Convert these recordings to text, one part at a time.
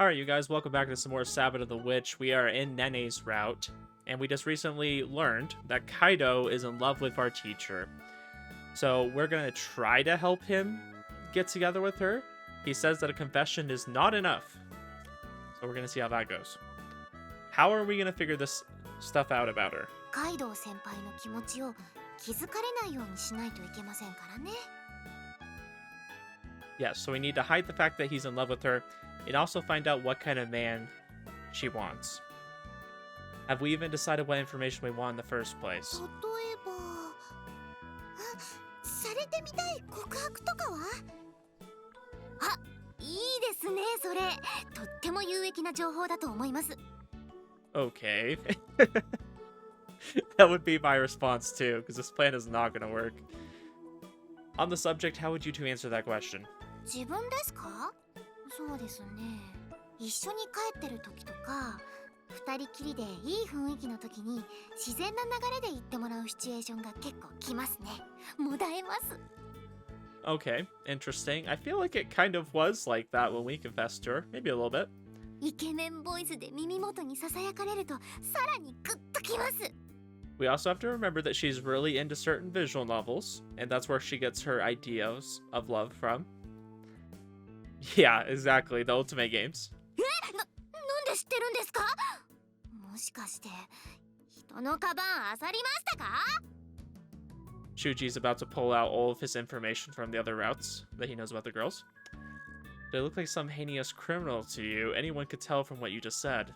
Alright, you guys, welcome back to some more Sabbat of the Witch. We are in Nene's route, and we just recently learned that Kaido is in love with our teacher. So we're gonna try to help him get together with her. He says that a confession is not enough. So we're gonna see how that goes. How are we gonna figure this stuff out about her? カイドウ先輩の気持ちを気づかれないようにしないといけませんからね。 Yes, so we need to hide the fact that he's in love with her, and also find out what kind of man she wants. Have we even decided what information we want in the first place? 例えば、されてみたい告白とかは？あ、いいですね、それ。とっても有益な情報だと思います。 Okay. That would be my response too, because this plan is not going to work. On the subject, how would you two answer that question? 自分ですか？そうですね。一緒に帰ってる時とか、二人きりでいい雰囲気の時に自然な流れで言ってもらうシチュエーションが結構きますね。もだえます。 Okay, interesting. I feel like it kind of was like that when we confessed to her. Maybe a little bit. イケメンボイスで耳元にささやかれるとさらにグッときます。 We also have to remember that she's really into certain visual novels, and that's where she gets her ideas of love from. Yeah, exactly, the Ultimate Games. なんで知ってるんですか？もしかして人のカバン漁りましたか？ Shuuji's about to pull out all of his information from the other routes that he knows about the girls. They look like some heinous criminal to you. Anyone could tell from what you just said.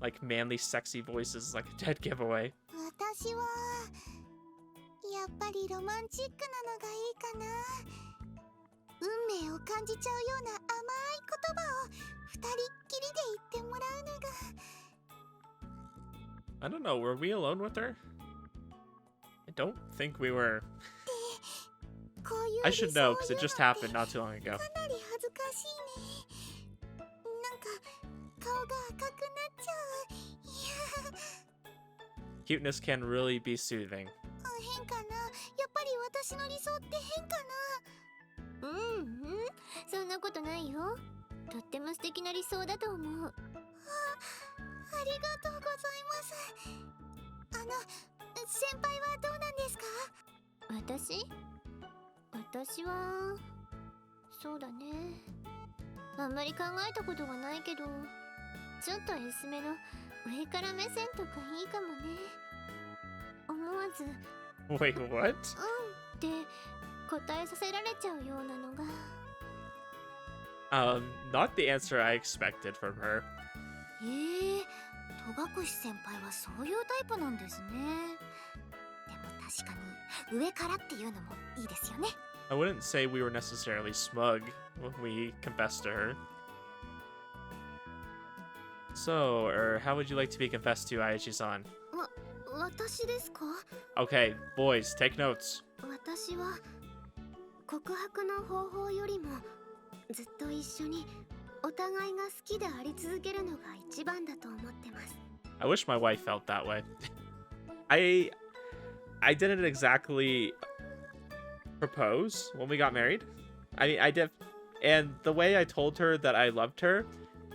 Like manly, sexy voices, like a dead giveaway. 私はやっぱりロマンチックなのがいいかな。運命を感じちゃうような甘い言葉を二人っきりで言ってもらうのが。 I don't know, were we alone with her? I don't think we were. こういう I should know, because it just happened not too long ago. かなり恥ずかしいね。なんか顔が赤くなっちゃう。いや。 Cuteness can really be soothing. 変かな。やっぱり私の理想って変かな。そんなことないよ。とっても素敵な理想だと思う。ありがとうございます。先輩はどうなんですか？私はそうだね。あんまり考えたことがないけど、ちょっと S めの上から目線とかいいかもね。思わず Wait, what? って答えさせられちゃうようなのが。Not the answer I expected from her. 戸隠先輩はそういうタイプなんですね。でも確かに上からっていうのもいいですよね。 I wouldn't say we were necessarily smug when we confessed to her. So, how would you like to be confessed to, Ayachi-san? 私ですか？ Okay, boys, take notes. 私は告白の方法よりもずっと一緒にお互いが好きであり続けるのが一番だと思ってます。 I wish my wife felt that way. I didn't exactly propose when we got married. I mean, I did, and the way I told her that I loved her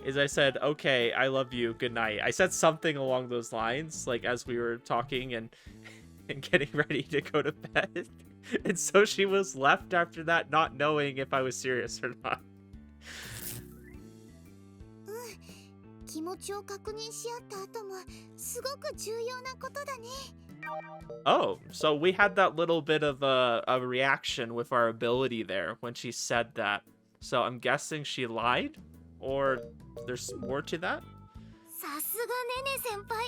is I said, "Okay, I love you. Good night." I said something along those lines, like as we were talking and getting ready to go to bed. And so she was left after that, not knowing if I was serious or not. 気持ちを確認し合った後もすごく重要なことだね。 Oh, so we had that little bit of a reaction with our ability there when she said that. So I'm guessing she lied, or there's more to that? さすがねね先輩、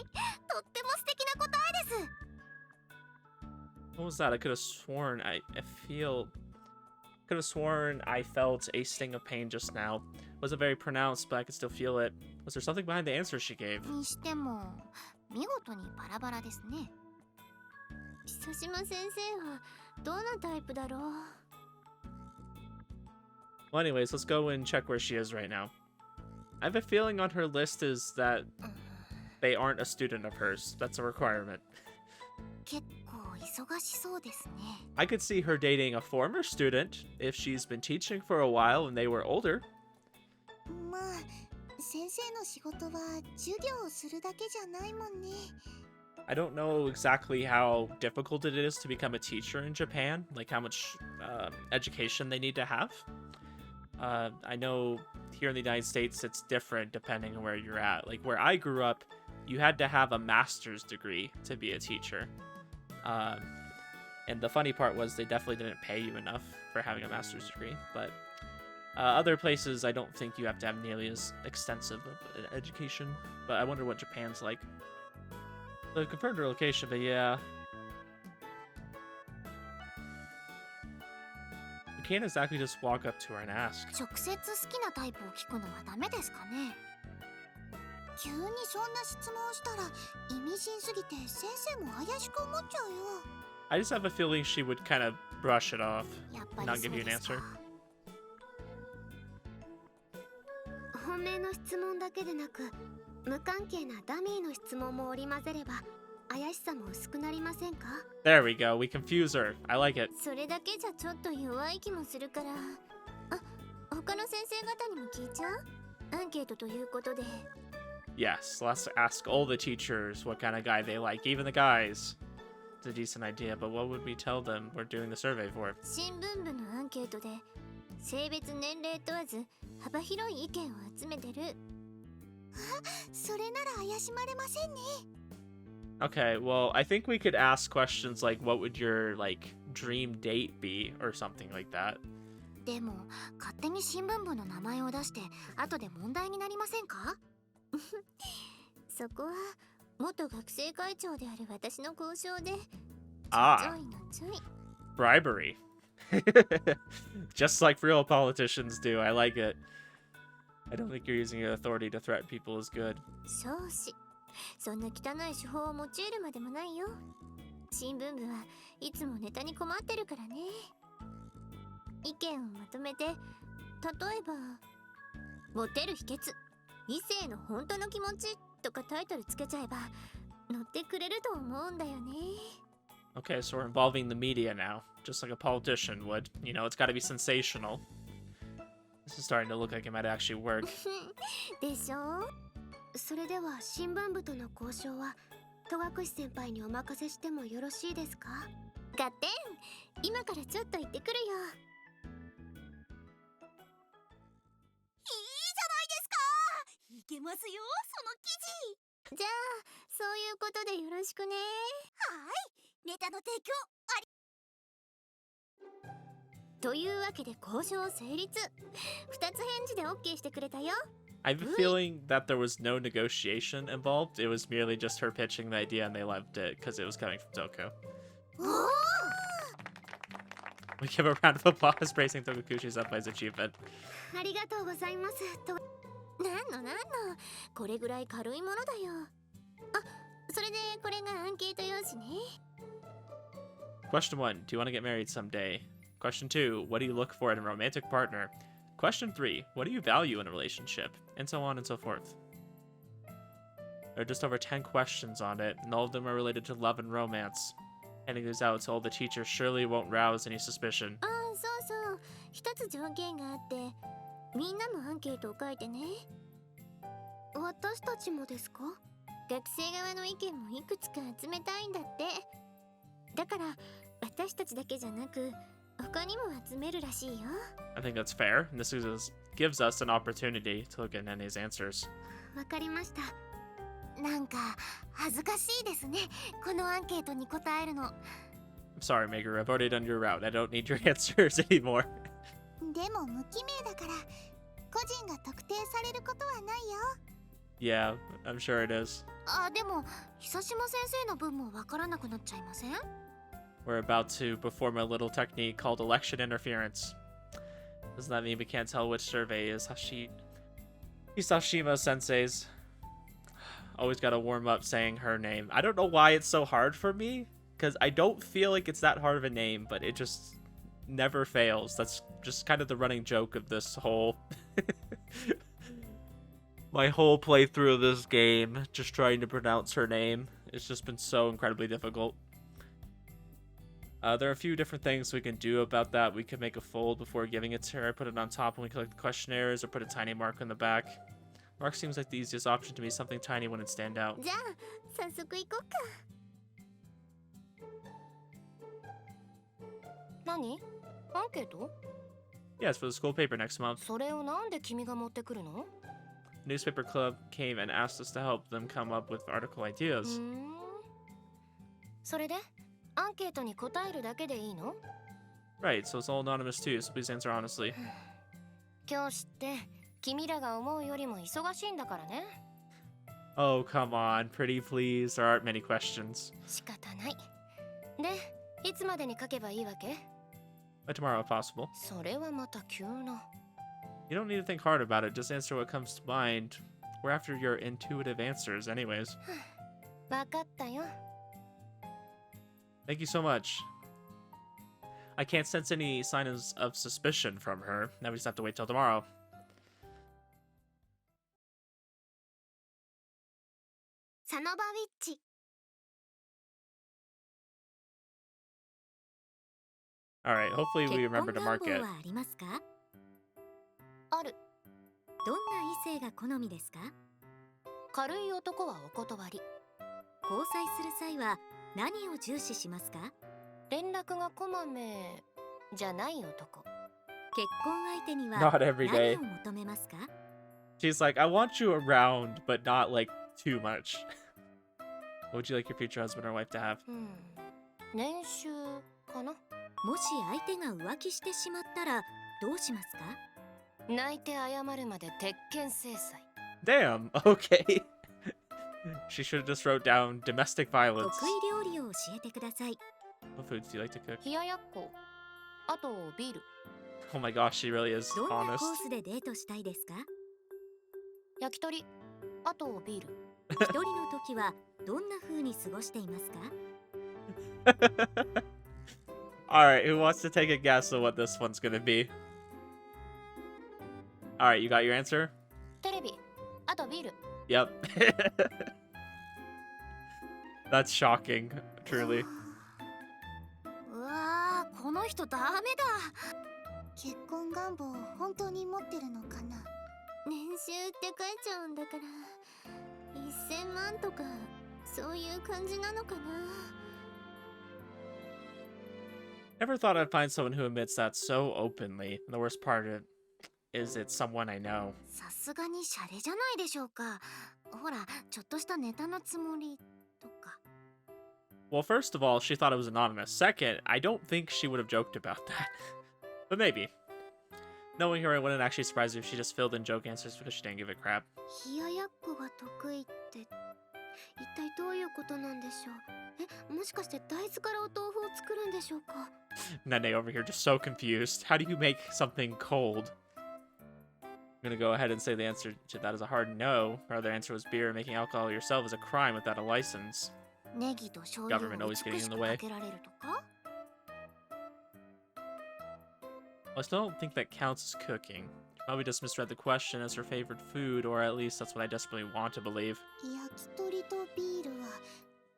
とっても素敵な答えです。 What was that? I could have sworn could have sworn I felt a sting of pain just now. It wasn't very pronounced, but I could still feel it. Was there something behind the answer she gave? にしても見事にバラバラですね。久島先生はどんなタイプだろう。 Well, anyways, let's go and check where she is right now. I have a feeling on her list is that they aren't a student of hers. That's a requirement. 結構忙しそうですね。 I could see her dating a former student if she's been teaching for a while and they were older. まあ先生の仕事は授業をするだけじゃないもんね。 I don't know exactly how difficult it is to become a teacher in Japan, like how much education they need to have. I know here in the United States it's different depending on where you're at. Like where I grew up, you had to have a master's degree to be a teacher. And the funny part was they definitely didn't pay you enough for having a master's degree. But other places, I don't think you have to have nearly as extensive of an education. But I wonder what Japan's like. So confirmed her location, but yeah. We can't exactly just walk up to her and ask. 直接好きなタイプを聞くのはダメですかね。急にそんな質問をしたら意味深すぎて先生も怪しく思っちゃうよ。 I just have a feeling she would kind of brush it off, やっぱり not そう give you an ですか。 answer. 本命の質問だけでなく無関係なダミーの質問も織り交ぜれば怪しさも薄くなりませんか？ There we go. We confuse her. I like it. それだけじゃちょっと弱い気もするから、あ、他の先生方にも聞いちゃう？アンケートということで。 Yes, let's ask all the teachers what kind of guy they like, even the guys. It's a decent idea, but what would we tell them we're doing the survey for? 新聞部のアンケートで性別年齢問わず幅広い意見を集めてる。あ、それなら怪しまれませんね。 Okay, well, I think we could ask questions like, what would your, like, dream date be, or something like that. でも勝手に新聞部の名前を出して後で問題になりませんか？そこは元学生会長である私の交渉で。 Ah, ちょいのちょい。 bribery. Just like real politicians do. I like it. I don't think you're using your authority to threaten people is good. 少子、そんな汚い手法を用いるまでもないよ。新聞部はいつもネタに困ってるからね。意見をまとめて、例えばモテる秘訣、異性の本当の気持ちとかタイトルつけちゃえば乗ってくれると思うんだよね。 Okay, so we're involving the media now, just like a politician would. You know, it's got to be sensational. This is starting to look like it might actually work. でしょ？それでは新聞部との交渉は戸隠先輩にお任せしてもよろしいですか？ガッテン、今からちょっと行ってくるよ。いけますよ、その記事。じゃあ、そういうことでよろしくね。はい、ネタの提供あり。というわけで交渉成立。2つ返事で OK してくれたよ。 I have a feeling that there was no negotiation involved. It was merely just her pitching the idea and they loved it because it was coming from Toko. おー！ We give a round of applause praising Tokukuchi-senpai's achievement. ありがとうございます。と、なんの、これぐらい軽いものだよ。あ、それでこれがアンケート用紙ね。 Question 1. Do you want to get married someday? Question 2. What do you look for in a romantic partner? Question 3. What do you value in a relationship? And so on and so forth. There are just over 10 questions on it, and all of them are related to love and romance. Handing these out to all the teachers surely won't rouse any suspicion. ああ、そうそう。一つ条件があって、みんなもアンケートを書いてね。私たちもですか？学生側の意見もいくつか集めたいんだって。だから私たちだけじゃなく他にも集めるらしいよ。 I think that's fair, and this gives us an opportunity to look at Nene's answers. わかりました。なんか恥ずかしいですね。このアンケートに答えるの。 I'm sorry, Meguru. I've already done your route. I don't need your answers anymore. でも無記名だから個人が特定されることはないよ。 Yeah, I'm sure it is. あ、でも久島先生の分もわからなくなっちゃいません？ We're about to perform a little technique called election interference. Doesn't that mean we can't tell which survey is Hisashima Sensei's? Always gotta warm up saying her name. I don't know why it's so hard for me, because I don't feel like it's that hard of a name, but it just never fails. That's just kind of the running joke of this whole... my whole playthrough of this game, just trying to pronounce her name. It's just been so incredibly difficult. There are a few different things we can do about that. We could make a fold before giving it to her, put it on top when we collect the questionnaires, or put a tiny mark on the back. Mark seems like the easiest option to me. Something tiny wouldn't stand out. じゃあ早速行こうか。何？アンケート？ Yes, for the school paper next month. それをなんで君が持ってくるの？ Newspaper club came and asked us to help them come up with article ideas. それでアンケートに答えるだけでいいの？ Right, so it's all anonymous too, so please answer honestly. 教師って君らが思うよりも忙しいんだからね。Oh, come on, pretty please. There aren't many questions. 仕方ない。で、いつまでに書けばいいわけ？ By tomorrow, if possible. それはまた急な。You don't need to think hard about it. Just answer what comes to mind. We're after your intuitive answers, anyways. わかったよ。Thank you so much. I can't sense any signs of suspicion from her. Now we just have to wait till tomorrow. Sanoba Witch. Alright, hopefully we remember to mark it. 結婚願望はありますか？ある。どんな異性が好みですか？軽い男はお断り。交際する際は何を重視しますか？連絡がこまめじゃない男。結婚相手には Not every 何 day. を求めますか？ She's like, I want you around, but not like too much. What would you like your future husband or wife to have? 年収かな。もし相手が浮気してしまったらどうしますか？泣いて謝るまで鉄拳制裁。Damn, okay. She should have just wrote down domestic violence. 得意料理を教えてください。What foods do you like to cook? 冷ややっこ。あとビール。Oh my gosh, she really is どんな honest. コースでデートしたいですか？焼き鳥。あとビール。一人の時はどんな風に過ごしていますか？ Alright, who wants to take a guess of what this one's gonna be? Alright, you got your answer? テレビ。あとビール。Yep. That's shocking, truly. うわー、この人ダメだ。結婚願望を本当に持ってるのかな？年収って書いちゃうんだから1000万とかそういう感じなのかな？ Never thought I'd find someone who admits that so openly. And the worst part of it is it's someone I know. さすがにシャレじゃないでしょうか。ほら、ちょっとしたネタのつもりとか。Well, first of all, she thought it was anonymous. Second, I don't think she would have joked about that. But maybe. Knowing her, I wouldn't actually surprise her if she just filled in joke answers because she didn't give a crap. 冷ややっこが得意って一体どういうことなんでしょう？もしかして大豆からお豆腐を作るんでしょうか？ Nene over here just so confused. How do you make something cold? I'm gonna go ahead and say the answer to that is a hard no. Her other answer was beer. Making alcohol yourself is a crime without a license. ネギと醤油を Government always 美 getting し in く the way. かけられるとか？ I still don't think that counts as cooking. Probably just misread the question as her favorite food, or at least that's what I desperately want to believe. 焼き鳥とビールは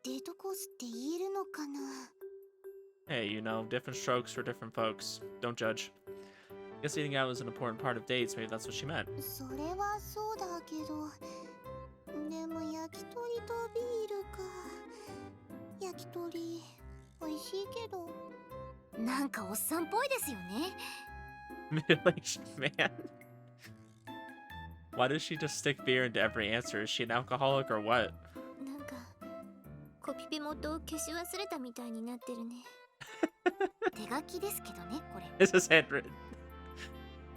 デートコースって言えるのかな？ Hey, you know, different strokes for different folks. Don't judge. Guess eating out is an important part of dates. Maybe that's what she meant. それはそうだけど、でも焼き鳥とビールか。焼き鳥美味しいけど。なんかおっさんっぽいですよね。Middle-aged man. Why does she just stick beer into every answer? Is she an alcoholic or what? なんかコピペ元を消し忘れたみたいになってるね。手書きですけどね、これ。This is handwritten.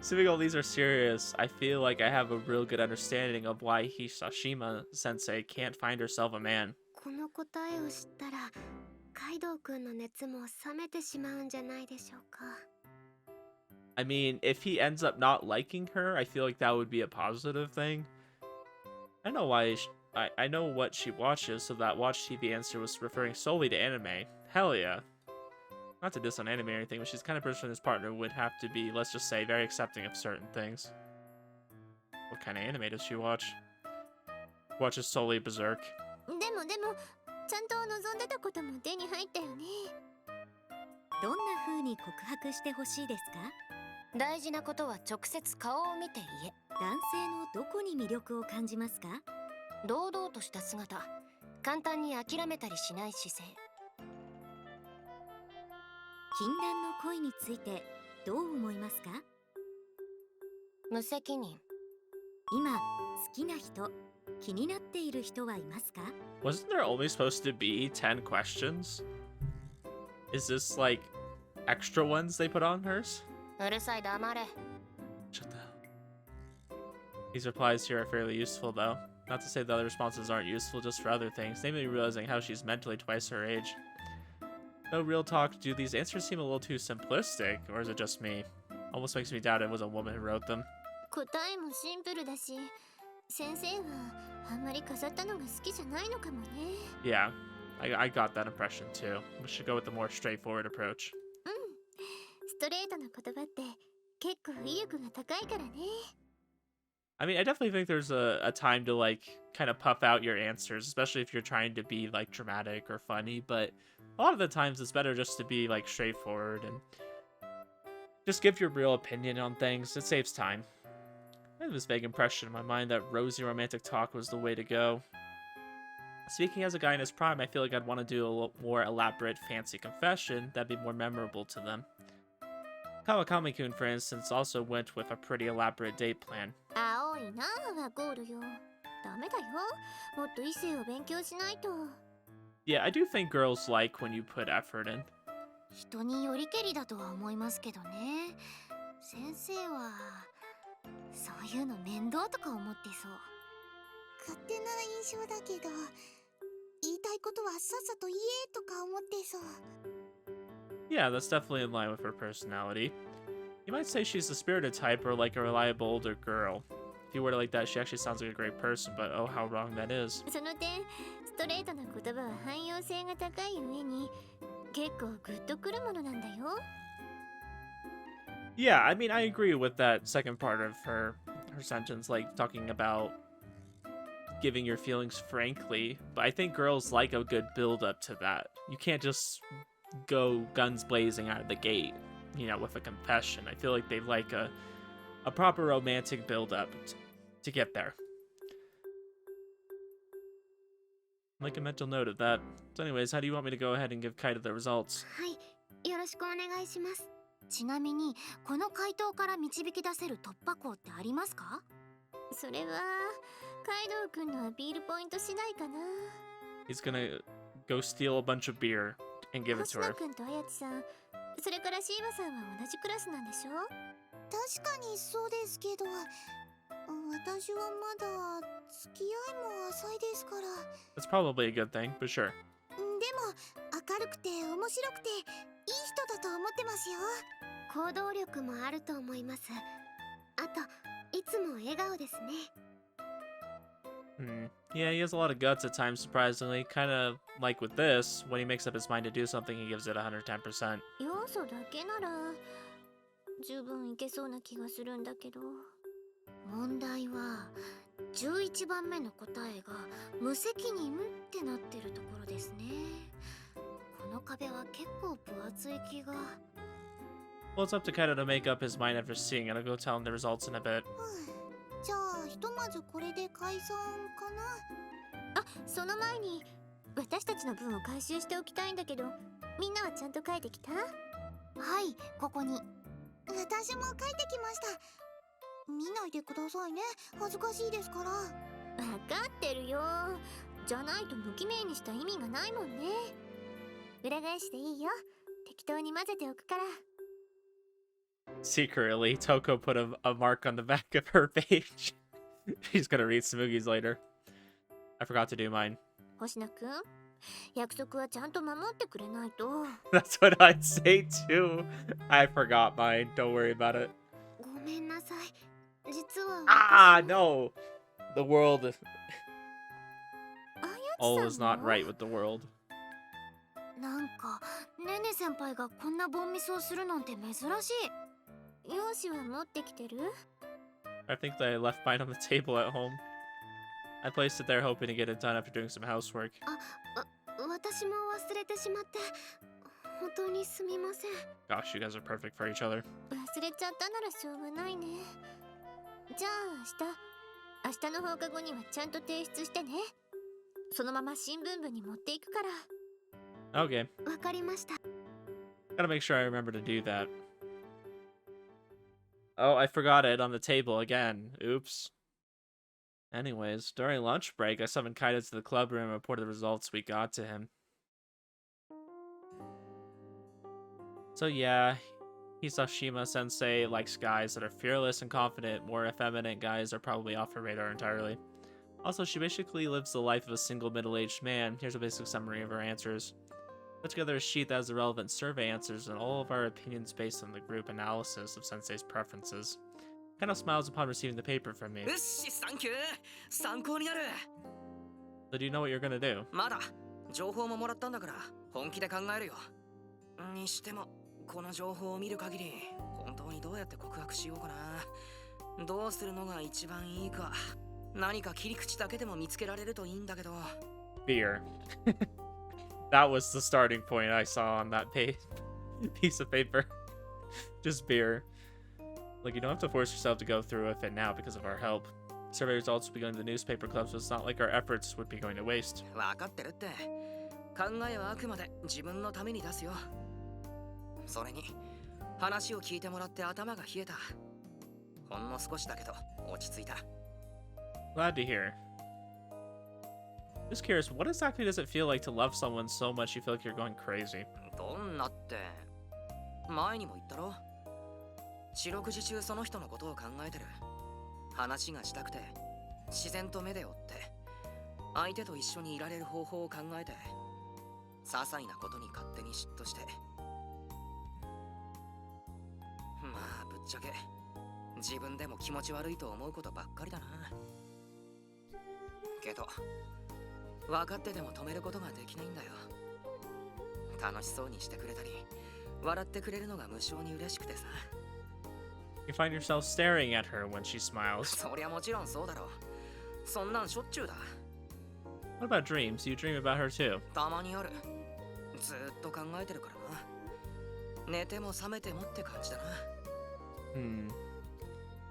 Assuming all these are serious, I feel like I have a real good understanding of why Hisashima sensei can't find herself a man. この答えを知ったら、カイドウくんの熱も冷めてしまうんじゃないでしょうか。I mean, if he ends up not liking her, I feel like that would be a positive thing. I know why. I know what she watches, so that watch TV answer was referring solely to anime. Hell yeah. Not to diss on anime or anything, but she's the kind of person his partner would have to be, let's just say, very accepting of certain things. What kind of anime does she watch? Watches solely Berserk. でもちゃんと望んでたことも手に入ったよね。どんな風に告白してほしいですか？大事なことは直接顔を見て言え。男性のどこに魅力を感じますか？堂々とした姿、簡単に諦めたりしない姿勢。禁断の恋についてどう思いますか？無責任。今好きな人、気になっている人はいますか？ Wasn't there only supposed to be 10 questions? Is this like extra ones they put on hers? うるさい、黙れ。 Shut the hell. These replies here are fairly useful, though. Not to say the other responses aren't useful just for other things, namely realizing how she's mentally twice her age. No, real talk, do these answers seem a little too simplistic, or is it just me? Almost makes me doubt it was a woman who wrote them. 答えもシンプルだし、先生はあんまり飾ったのが好きじゃないのかもね。Yeah, I got that impression too. We should go with the more straightforward approach. ストレートな言葉って結構威力が高いからね。I mean, I definitely think there's a time to like kind of puff out your answers, especially if you're trying to be like dramatic or funny, but a lot of the times it's better just to be like straightforward and just give your real opinion on things. It saves time. I have this vague impression in my mind that rosy romantic talk was the way to go. Speaking as a guy in his prime, I feel like I'd want to do a little more elaborate, fancy confession that'd be more memorable to them. Kawakami-kun, for instance, also went with a pretty elaborate date plan. 青いなあはゴールよ。ダメだよ。もっと異性を勉強しないと。Yeah, I do think girls like when you put effort in. 人によりけりだとは思いますけどね。先生はそういうの面倒とか思ってそう。勝手な印象だけど、言いたいことはさっさと言えとか思ってそう。Yeah, that's definitely in line with her personality. You might say she's the spirited type or like a reliable older girl. If you word it like that, she actually sounds like a great person, but oh, how wrong that is. その点、ストレートな言葉は汎用性が高い上に結構グッとくるものなんだよ。Yeah, I mean, I agree with that second part of her sentence, like talking about giving your feelings frankly, but I think girls like a good build up to that. You can't just go guns blazing out of the gate, you know, with a confession. I feel like they like a proper romantic build up to get there. Make a mental note of that. So anyways, how do you want me to go ahead and give Kaito the results? はい、よろしくお願いします。ちなみに、この回答から導き出せる突破口ってありますか？それは、カイドウ君のアピールポイント次第かな。He's gonna go steal a bunch of beer and give it to 星野 her. 君と綾地さん、それからシーバさんは同じクラスなんでしょ？確かにそうですけど、私はまだ付き合いも浅いですから。That's probably a good thing, but sure. でも明るくて面白くていい人だと思ってますよ。行動力もあると思います。あといつも笑顔ですね。Yeah, he has a lot of guts at times, surprisingly. Kind of like with this, when he makes up his mind to do something, he gives it 110%. 要素だけなら十分いけそうな気がするんだけど。問題は11番目の答えが無責任ってなってるところですね。この壁は結構分厚い気が。Well, it's up to Kaito to make up his mind after seeing it. I'll go tell him the results in a bit. じゃあひとまずこれで解散かな。あ、その前に私たちの分を回収しておきたいんだけど、みんなはちゃんと書いてきた？はい、ここに。私も書いてきました。見ないでくださいね。恥ずかしいですから。わかってるよ。じゃないと無記名にした意味がないもんね。裏返しでいいよ。適当に混ぜておくから。Secretly, Toko put a mark on the back of her page. She's gonna read Smoogies later. I forgot to do mine. 星野くん、約束はちゃんと守ってくれないと。That's what I'd say too. I forgot mine. Don't worry about it. ごめんなさい。実は。Ah, no! The world. あやち All さん is not も right with the world. なんかねね先輩がこんなボンミスをするなんて珍しい。用紙は持ってきてる？ I think that I left mine on the table at home. I placed it there hoping to get it done after doing some housework. 私も忘れてしまって本当にすみません。 Gosh, you guys are perfect for each other. 忘れちゃったならしょうがないね。じゃあ明日の放課後にはちゃんと提出してね。そのまま新聞部に持っていくから。 Okay. わかりました。 Gotta make sure I remember to do that. Oh, I forgot it on the table again. Oops. Anyways, during lunch break, I summoned Kaida to the club room and reported the results we got to him. So yeah, Hisashima-sensei likes guys that are fearless and confident. More effeminate guys are probably off her radar entirely. Also, she basically lives the life of a single middle-aged man. Here's a basic summary of her answers. Put together a sheet that has the relevant survey answers and all of our opinions based on the group analysis of Sensei's preferences. Kind of smiles upon receiving the paper from me. So do you know what you're gonna do? まだ情報ももらったんだから本気で考えるよ。にしてもこの情報を見る限り本当にどうやって告白しようかな。どうするのが一番いいか。何か切り口だけでも見つけられるといいんだけど。 Beer. That was the starting point I saw on that piece of paper. Just beer. Like, you don't have to force yourself to go through with it now because of our help. Survey results will be going to the newspaper clubs, so it's not like our efforts would be going to waste. わかってるって。考えはあくまで自分のために出すよ。それに話を聞いてもらって頭が冷えた。ほんの少しだけど落ち着いた。 Glad to hear. Just curious, what exactly does it feel like to love someone so much you feel like you're going crazy? どんなって前にも言ったろ。四六時中その人のことを考えてる。話がしたくて自然と目で追って相手と一緒にいられる方法を考えて些細なことに勝手に嫉妬して。まあぶっちゃけ自分でも気持ち悪いと思うことばっかりだな。けど分かってても止めることができないんだよ。楽しそうにしてくれたり笑ってくれるのが無性に嬉しくてさ。 You find yourself staring at her when she smiles. そりゃもちろんそうだろう。そんなんしょっちゅうだ。 What about dreams? You dream about her too? たまにある。ずーっと考えてるからな。寝ても覚めてもって感じだな。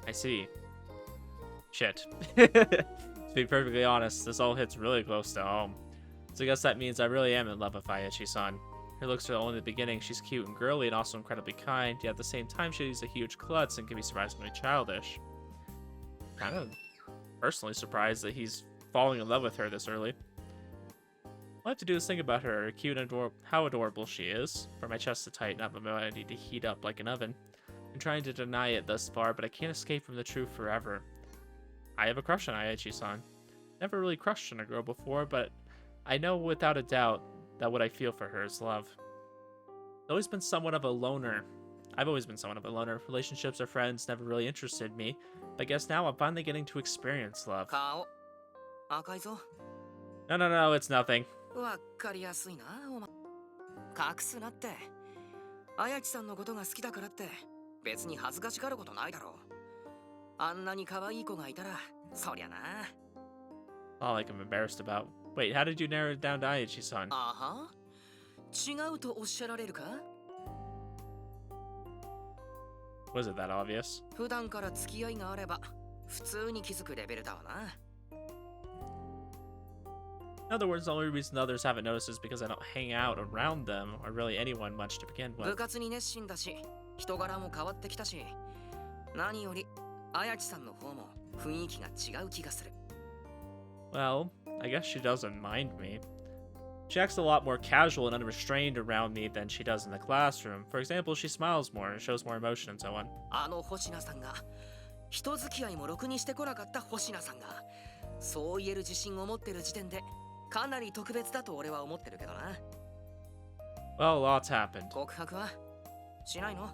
I see. Shit. To be perfectly honest, this all hits really close to home. So I guess that means I really am in love with Ayachi-san. Her looks are only the beginning. She's cute and girly and also incredibly kind, yet at the same time she's a huge klutz and can be surprisingly childish. Kind of personally surprised that he's falling in love with her this early. All I have to do is think about her cute and how adorable she is, for my chest to tighten up and my body to heat up like an oven. I'm trying to deny it thus far, but I can't escape from the truth forever. I have a crush on Ayachi-san. Never really crushed on a girl before, but I know without a doubt that what I feel for her is love. I've always been somewhat of a loner. I've always been somewhat of a loner. Relationships or friends never really interested me, but I guess now I'm finally getting to experience love. 顔赤いぞ。 No, it's nothing. わかりやすいなお前。隠すなって。綾地さんのことが好きだからって別に恥ずかしがることないだろう。あんなに可愛い子がいたらそりゃな。 All like I'm embarrassed about. Wait, how did you narrow it down to Ayachi-san? あは違うとおっしゃられるか。 Was it that obvious? 普段から付き合いがあれば普通に気づくレベルだわな。 In other words, the only reason others haven't noticed is because I don't hang out around them, or really anyone much to begin 部 with. 活に熱心だし人柄も変わってきたし何より綾地さんの方も雰囲気が違う気がする。 Well, I guess she doesn't mind me. She acts a lot more casual and unrestrained around me than she does in the classroom. For example, she smiles more and shows more emotion and so on. あの星名さんが人付き合いもろくにしてこなかった星名さんがそう言える自信を持ってる時点でかなり特別だと俺は思ってるけどな。 Well, lots happened. 告白はしないの？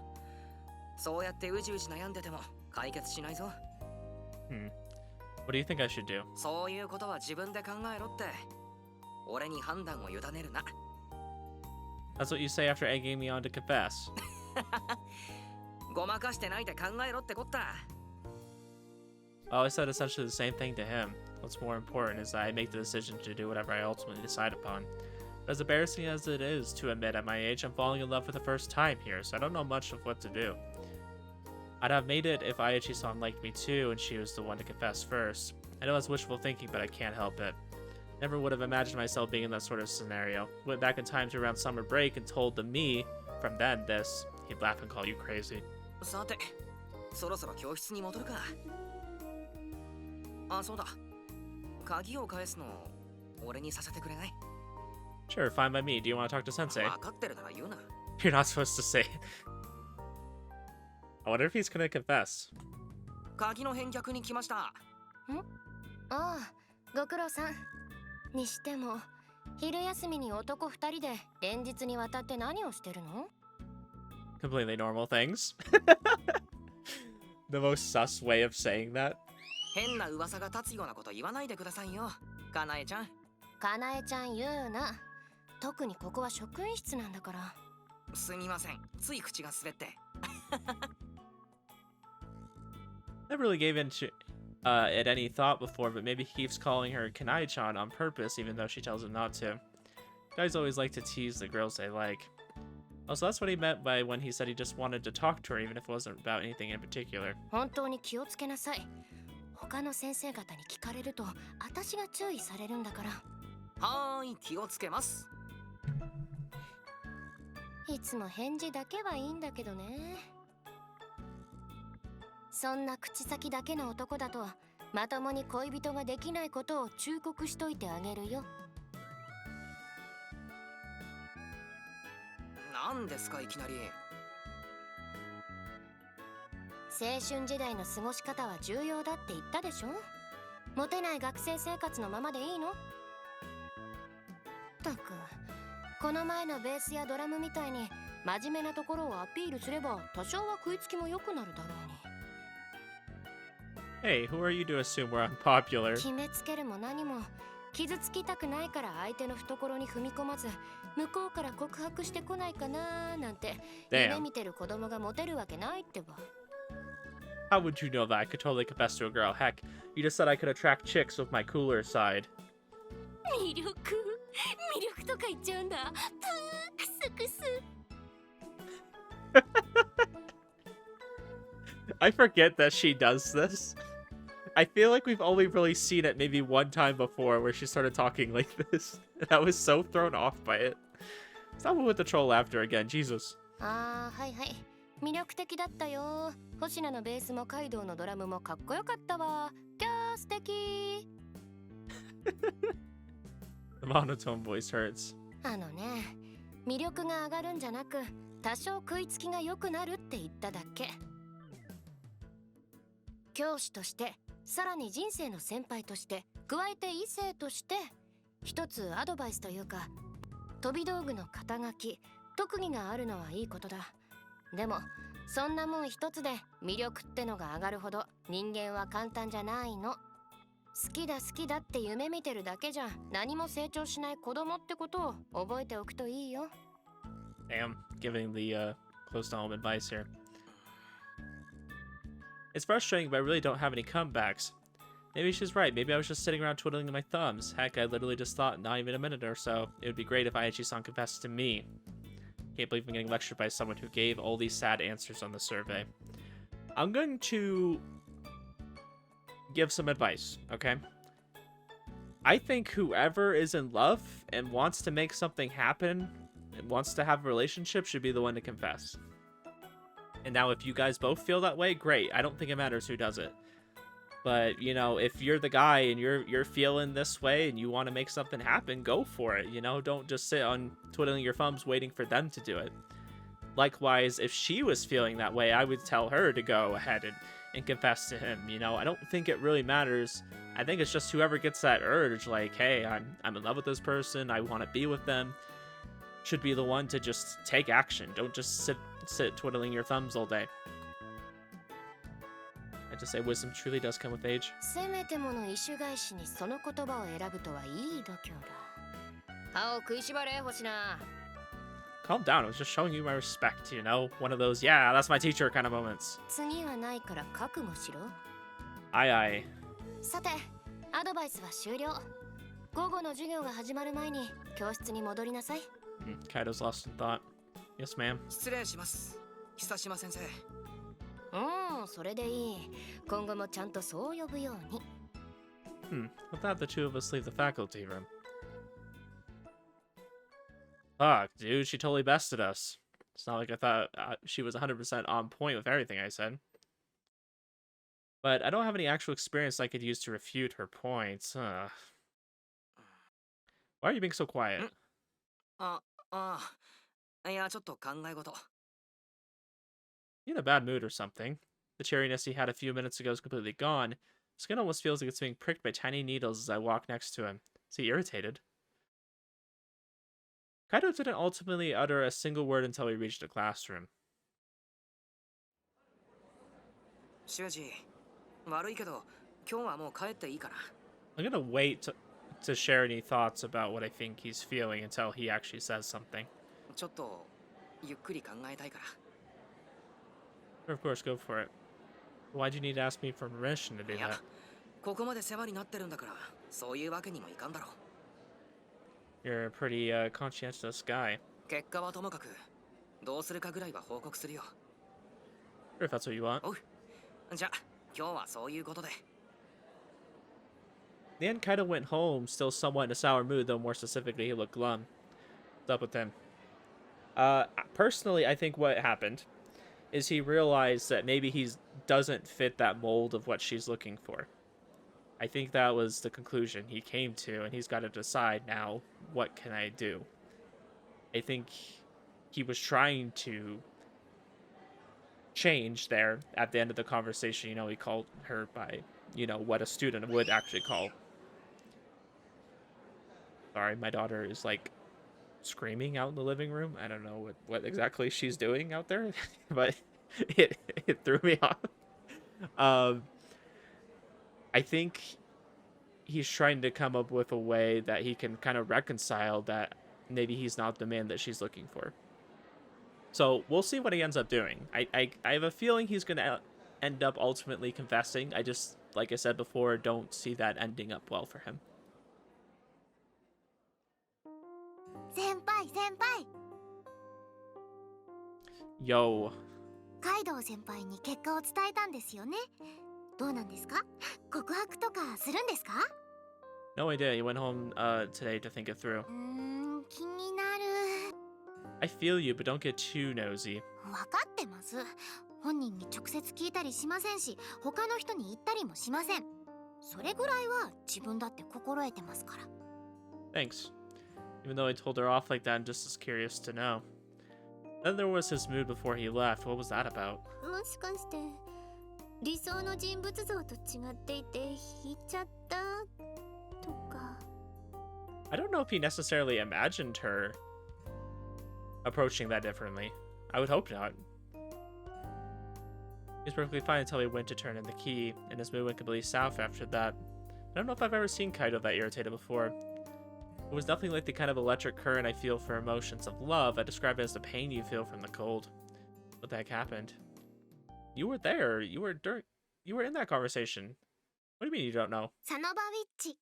そうやってうじうじ悩んでても解決しないぞ。 What do you think I should do? そういうことは自分で考えろって。俺に判断を委ねるな。 That's what you say after egging me on to confess. ごまかしてないで考えろってこった。 Well, I said essentially the same thing to him. What's more important is that I make the decision to do whatever I ultimately decide upon. But as embarrassing as it is to admit at my age, I'm falling in love for the first time here, so I don't know much of what to do. I'd have made it if Ayachi-san liked me too and she was the one to confess first. I know that's wishful thinking, but I can't help it. Never would have imagined myself being in that sort of scenario. Went back in time to around summer break and told the me from then this. He'd laugh and call you crazy. さて、そろそろ教室に戻るか。あ、そうだ。鍵を返すの俺にさせてくれない？ Sure, fine by me. Do you want to talk to Sensei? 分かってるなら言うな。 You're not supposed to say. I wonder if he's gonna confess. 鍵の返却に来ました。ああ、ご苦労さん。にしても、昼休みに男2人で連日にわたって何をしてるの？ Completely normal things. The most sus way of saying that. 変な噂が立つようなこと言わないでくださいよ、かなえちゃん。かなえちゃん言うな。特にここは職員室なんだから。すみません、つい口が滑って。Never really gave into it any thought before, but maybe he keeps calling her Kanai-chan on purpose, even though she tells him not to. Guys always like to tease the girls they like. Also, that's what he meant by when he said he just wanted to talk to her, even if it wasn't about anything in particular. 本当に気をつけなさい。他の先生方に聞かれると、私が注意されるんだから。はーい、気をつけます。いつも返事だけはいいんだけどね。そんな口先だけの男だと、まともに恋人ができないことを忠告しといてあげるよ。なんですかいきなり。青春時代の過ごし方は重要だって言ったでしょ。モテない学生生活のままでいいの？ったく、この前のベースやドラムみたいに真面目なところをアピールすれば多少は食いつきも良くなるだろうに。Hey, who are you to assume we're unpopular? 決めつけるも何も、傷つきたくないから相手の懐に踏み込まず、向こうから告白してこないかなーなんて夢見てる子供がモテるわけないってば。How would you know that? I could totally confess to a girl. Heck, you just said I could attract chicks with my cooler side. 魅力とか言っちゃうんだ。プークスクス。I forget that she does this. I feel like we've only really seen it maybe one time before where she started talking like this. And I was so thrown off by it. Stop with the troll laughter again, Jesus. あー、はいはい。魅力的だったよ。星名のベースもカイドウのドラムもかっこよかったわ。キャー素敵。The monotone voice hurts. あのね、魅力が上がるんじゃなく、多少食いつきが良くなるって言っただけ。教師として、さらに人生の先輩として、加えて異性として、一つアドバイスというか、飛び道具の肩書き、特技があるのはいいことだ。でも、そんなもん一つで魅力ってのが上がるほど人間は簡単じゃないの。好きだって夢見てるだけじゃ何も成長しない子供ってことを覚えておくといいよ。Damn, giving the close to home advice here. It's frustrating, but I really don't have any comebacks. Maybe she's right. Maybe I was just sitting around twiddling my thumbs. Heck, I literally just thought not even a minute or so. It would be great if Ayachi-san confessed to me. Can't believe I'm getting lectured by someone who gave all these sad answers on the survey. I'm going to give some advice, okay? I think whoever is in love and wants to make something happen and wants to have a relationship should be the one to confess. And now if you guys both feel that way, great. I don't think it matters who does it. But, you know, if you're the guy and you're feeling this way and you want to make something happen, go for it, you know? Don't just sit on twiddling your thumbs waiting for them to do it. Likewise, if she was feeling that way, I would tell her to go ahead and confess to him, you know? I don't think it really matters. I think it's just whoever gets that urge, like, hey, I'm in love with this person, I want to be with them, should be the one to just take action. Don't just sit twiddling your thumbs all day. I just say wisdom truly does come with age. せめてもの意種返しにその言葉を選ぶとはいい度胸だ。歯を食いしばれ、星名。Calm down, I was just showing you my respect, you know? One of those, yeah, that's my teacher kind of moments. 次はないから覚悟しろ。Aye, aye. さて、アドバイスは終了。午後の授業が始まる前に教室に戻りなさい。Kaido's lost in thought. Yes, ma'am. 失礼します、久島先生。それでいい。今後もちゃんとそう呼ぶように。Without the two of us leave the faculty room. Fuck, dude, she totally bested us. It's not like I thought she was 100% on point with everything I said. But I don't have any actual experience I could use to refute her points. Why are you being so quiet? いや、ちょっと考え事。You in a bad mood or something? The cheeriness he had a few minutes ago is completely gone. His skin almost feels like it's being pricked by tiny needles as I walk next to him. Is he irritated? Kaido didn't ultimately utter a single word until we reached the classroom. 修二、悪いけど、今日はもう帰っていいかな。I'm gonna wait to share any thoughts about what I think he's feeling until he actually says something. ちょっとゆっくり考えたいから。Of course, go for it. Why'd you need to ask me for permission to do いや、 that? ここまで世話になってるんだから、そういうわけにもいかんだろう。 You're a pretty conscientious guy. 結果はともかく、どうするかぐらいは報告するよ。 Sure, if that's what you want. おう。じゃあ、今日はそういうことで。In the end, Kaido went home, still somewhat in a sour mood, though more specifically, he looked glum. What's up with him? Personally, I think what happened is he realized that maybe he doesn't fit that mold of what she's looking for. I think that was the conclusion he came to, and he's got to decide now, what can I do? I think he was trying to change there at the end of the conversation. You know, he called her by, you know, what a student would actually call. Sorry, my daughter is like screaming out in the living room. I don't know what exactly she's doing out there, but it threw me off. I think he's trying to come up with a way that he can kind of reconcile that maybe he's not the man that she's looking for. So we'll see what he ends up doing. I have a feeling he's going to end up ultimately confessing. I just, like I said before, don't see that ending up well for him. 先輩 Yo. カイドウ先輩に結果を伝えたんですよね。どうなんですか？告白とかするんですか？ No idea. He went home today to think it through. 気になる。 I feel you, but don't get too nosy. 分かってます。本人に直接聞いたりしませんし、他の人に言ったりもしません。それぐらいは自分だって心得てますから。 Thanks. Even though I told her off like that, I'm just as curious to know. Then there was his mood before he left. What was that about? もしかして理想の人物像と違っていて引いちゃったとか。 I don't know if he necessarily imagined her approaching that differently. I would hope not. He was perfectly fine until he went to turn in the key, and his mood went completely south after that. I don't know if I've ever seen Kaido that irritated before. It was nothing like the kind of electric current I feel for emotions of love. I describe it as the pain you feel from the cold. What the heck happened? You were there. You were in that conversation. What do you mean you don't know? サノバウィッチ。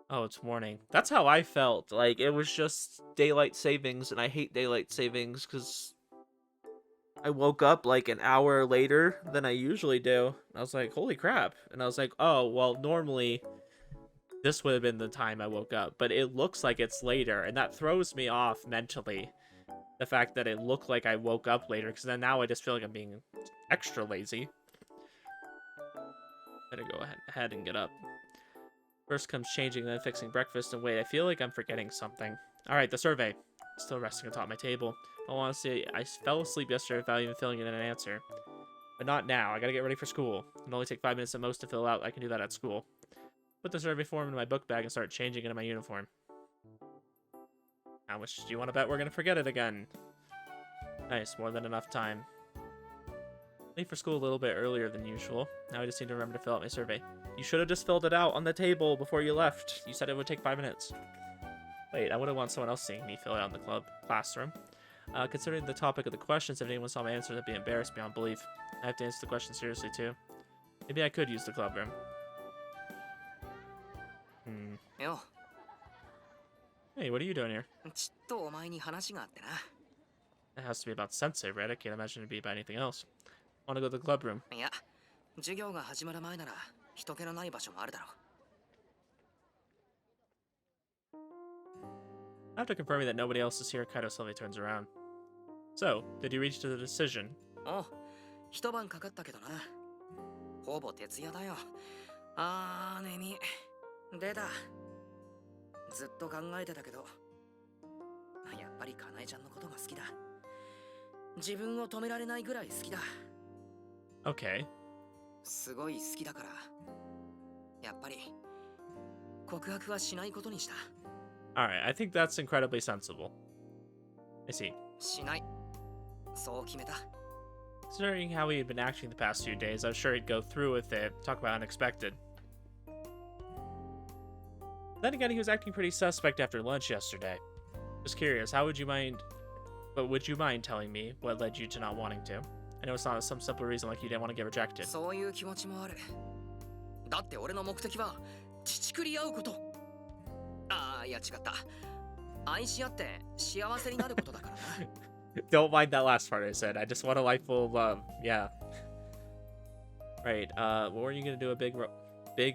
Oh, it's morning. That's how I felt. Like, it was just daylight savings, and I hate daylight savings because I woke up like an hour later than I usually do. I was like, holy crap. And I was like, oh, well, normally this would have been the time I woke up, but it looks like it's later, and that throws me off mentally. The fact that it looked like I woke up later, because then now I just feel like I'm being extra lazy. Better go ahead and get up. First comes changing, then fixing breakfast, and wait, I feel like I'm forgetting something. Alright, the survey. Still resting atop my table. I want to say I fell asleep yesterday without even filling in an answer. But not now. I gotta get ready for school. It'll only take 5 minutes at most to fill out. I can do that at school. Put the survey form in my book bag and start changing into my uniform. How much do you want to bet we're gonna forget it again? Nice, more than enough time. Leave for school a little bit earlier than usual. Now I just need to remember to fill out my survey. You should have just filled it out on the table before you left. You said it would take 5 minutes. Wait, I wouldn't want someone else seeing me fill it out in the classroom. Considering the topic of the questions, if anyone saw my answers, I'd be embarrassed beyond belief. I have to answer the question seriously, too. Maybe I could use the club room. よ、Hey, what are you doing here? ちっとお前に話があってな。 It has to be about sensei, right? I can't imagine it'd be about anything else. Want to go to the club room? いや、授業が始まる前なら人気のない場所もあるだろう。 After confirming that nobody else is here, Kaido slowly turns around. So, did you reach the decision? おう、一晩かかったけどな。ほぼ徹夜だよ。眠い。でだ。ずっと考えてたけど、やっぱりかなえちゃんのことが好きだ。自分を止められないぐらい好きだ。Okay. すごい好きだから、やっぱり告白はしないことにした。 Alright, I think that's incredibly sensible. I see. しない。そう決めた。 Considering how he had been acting the past few days, I was sure he'd go through with it. Talk about unexpected. Then again, he was acting pretty suspect after lunch yesterday. Just curious, would you mind telling me what led you to not wanting to? I know it's not some simple reason like you didn't want to get rejected. そういう気持ちもある。だって俺の目的は乳くり合うこと。いや違った。愛し合って幸せになることだからな。Don't mind that last part I said. I just want a life full of love. Yeah. Right. What were you gonna do? A big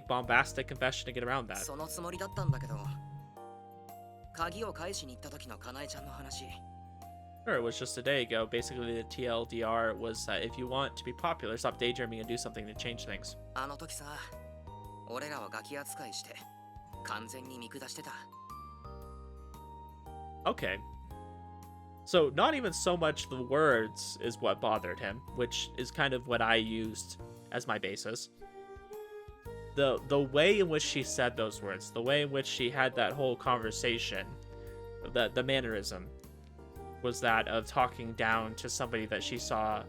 bombastic confession to get around that? そのつもりだったんだけど、鍵を返しに行った時のかなえちゃんの話。 Sure, it was just a day ago. Basically, the TLDR was that if you want to be popular, stop daydreaming and do something to change things. あの時さ、俺らはガキ扱いして完全に見下してた。 Okay. So not even so much the words is what bothered him, which is kind of what I used as my basis. The way in which she said those words, the way in which she had that whole conversation, the mannerism was that of talking down to somebody that she saw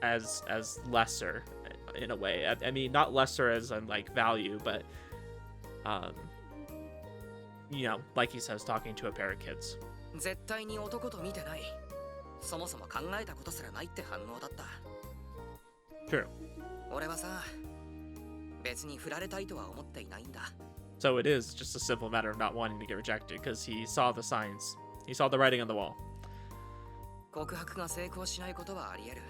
as lesser in a way. I mean, not lesser as in like value, but like he says, talking to a pair of kids. 絶対に男と見てない。そもそも考えたことすらないって反応だった。 True. 俺はさ、別に振られたいとは思っていないんだ。 So it is just a simple matter of not wanting to get rejected because he saw the signs. He saw the writing on the wall. 告白が成功しないことはあり得る。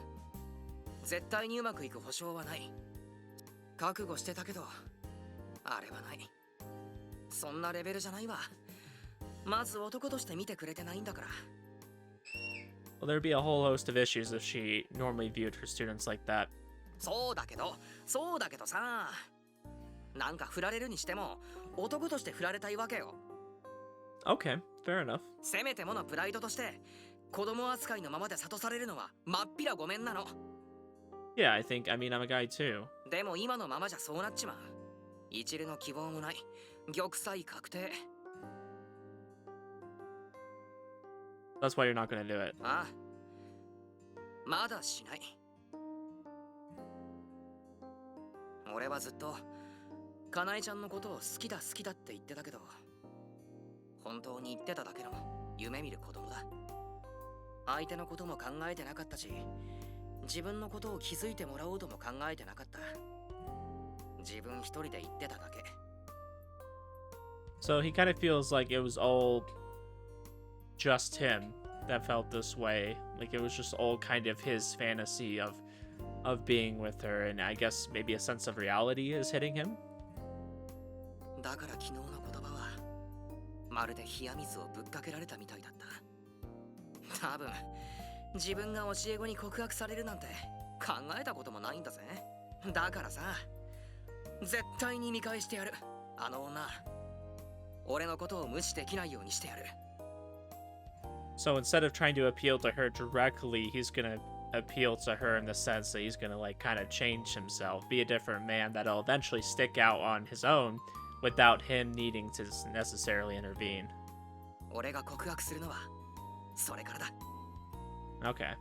絶対にうまくいく保証はない。覚悟してたけど、あれはない。そんなレベルじゃないわ。まず男として見てくれてないんだから。 Well, there'd be a whole host of issues if she normally viewed her students like that. そうだけどさ、なんか振られるにしても男として振られたいわけよ。 Okay, fair enough. せめてものプライドとして子供扱いのままで諭されるのはまっぴらごめんなの。 Yeah, I mean, I'm a guy too. でも今のままじゃそうなっちまう。一縷の希望もない。玉砕確定。 That's why you're not gonna do it. ああ、まだしない。俺はずっとかなえちゃんのことを好きだって言ってたけど、本当に言ってただけの夢見る子供だ。相手のことも考えてなかったし、自分のことを気づいてもらおうとも考えてなかった。自分一人で言ってただけ。 So he kind of feels like it was all just him that felt this way. Like it was just all kind of his fantasy of being with her, and I guess maybe a sense of reality is hitting him. だから昨日の言葉はまるで冷や水をぶっかけられたみたいだった。多分自分が教え子に告白されるなんて考えたこともないんだぜ。だからさ、絶対に見返してやる。あの女、俺のことを無視できないようにしてやる。 So instead of trying to appeal to her directly, he's gonna appeal to her in the sense that he's gonna like kind of change himself, be a different man that'll eventually stick out on his own without him needing to necessarily intervene. 俺が告白するのはそれからだ。 Okay.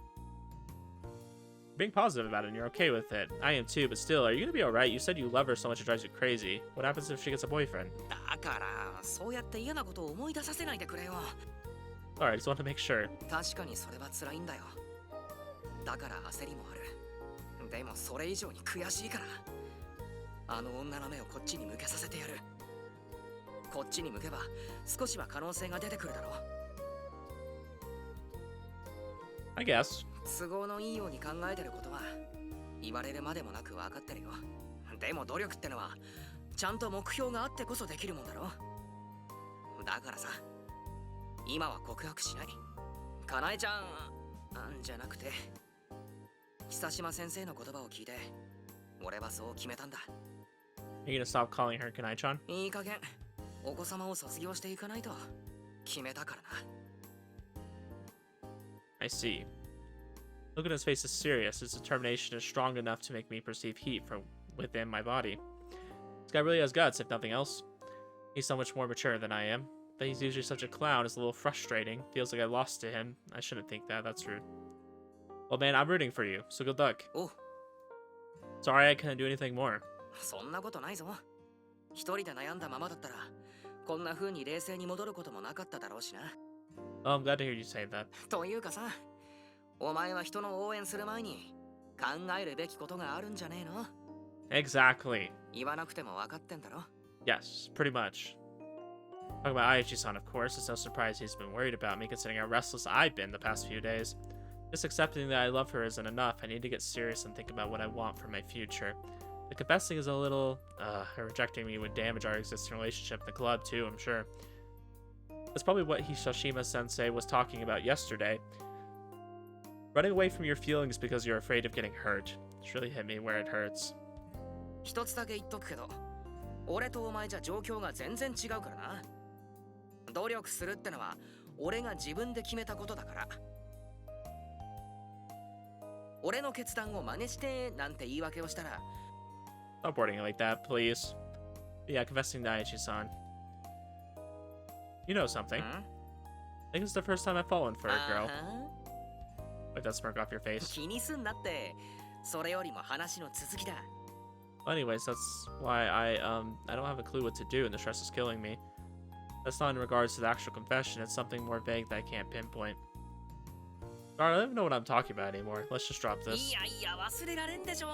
Being positive about it and you're okay with it. I am too, but still, are you gonna be alright? You said you love her so much it drives you crazy. What happens if she gets a boyfriend? だからそうやって嫌なことを思い出させないでくれよ。 Alright, just want to make sure. 確かにそれは辛いんだよ。だから焦りもある。でもそれ以上に悔しいから、あの女の目をこっちに向けさせてやる。こっちに向けば少しは可能性が出てくるだろう。 I guess. 都合のいいように考えてることは言われるまでもなく分かってるよ。でも努力ってのはちゃんと目標があってこそできるもんだろ。だからさ、今は告白しない。かなえちゃんじゃなくて久島先生の言葉を聞いて俺はそう決めたんだ。 Are you gonna stop calling her Kanai-chan? いい加減お子様を卒業していかないと決めたからな。 I see. Look at his face is serious. His determination is strong enough to make me perceive heat from within my body. This guy really has guts, if nothing else. He's so much more mature than I am. But he's usually such a clown. It's a little frustrating. Feels like I lost to him. I shouldn't think that. That's rude. Well, man, I'm rooting for you. So good luck. おう、 Sorry I couldn't do anything more. そんなことないぞ。一人で悩んだままだったらこんな風に冷静に戻ることもなかっただろうしな。 Oh, I'm glad to hear you say that. というかさ、お前は人の応援する前に考えるべきことがあるんじゃねえの？ Exactly. 言わなくても分かってんだろ。 Yes, pretty much. Talking about Ayachi-san, of course. It's no surprise he's been worried about me, considering how restless I've been the past few days. Just accepting that I love her isn't enough. I need to get serious and think about what I want for my future. The confessing is a little... rejecting me would damage our existing relationship in the club, too, I'm sure. That's probably what Hisashima-sensei was talking about yesterday. Running away from your feelings because you're afraid of getting hurt. It's really hit me where it hurts. 一つだけ言っとくけど、俺とお前じゃ状況が全然違うからな。努力するってのは俺が自分で決めたことだから。俺の決断を真似してなんて言い訳をしたら。 Stop wording it like that, please. Yeah, confessing to Ayachi-san. You know something. I think it's the first time I've fallen for a girl. Wipe that smirk off your face. 気にすんなって。それよりも話の続きだ。 Well, anyways, that's why I don't have a clue what to do and the stress is killing me. That's not in regards to the actual confession, it's something more vague that I can't pinpoint. Alright, I don't even know what I'm talking about anymore. Let's just drop this. いやいや忘れられんでしょ。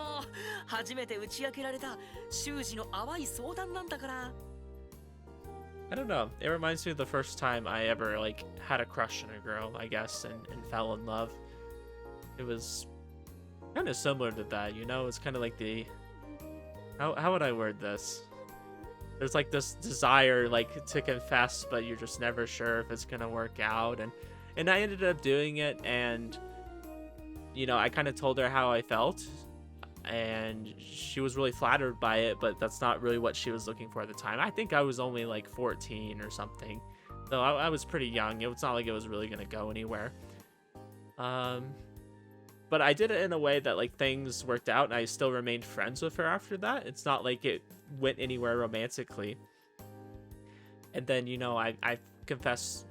初めて打ち明けられた修二の淡い相談なんだから。 I don't know. It reminds me of the first time I ever like had a crush on a girl, I guess, and fell in love. It was kind of similar to that, you know? It's kind of like the how would I word this? There's like this desire like to confess, but you're just never sure if it's gonna work out, and I ended up doing it, and you know, I kind of told her how I felt, and she was really flattered by it, but that's not really what she was looking for at the time. I think I was only like 14 or something, so I was pretty young. It was not like it was really gonna go anywhere. But I did it in a way that like things worked out, and I still remained friends with her after that. It's not like it went anywhere romantically. And then, you know, I confessed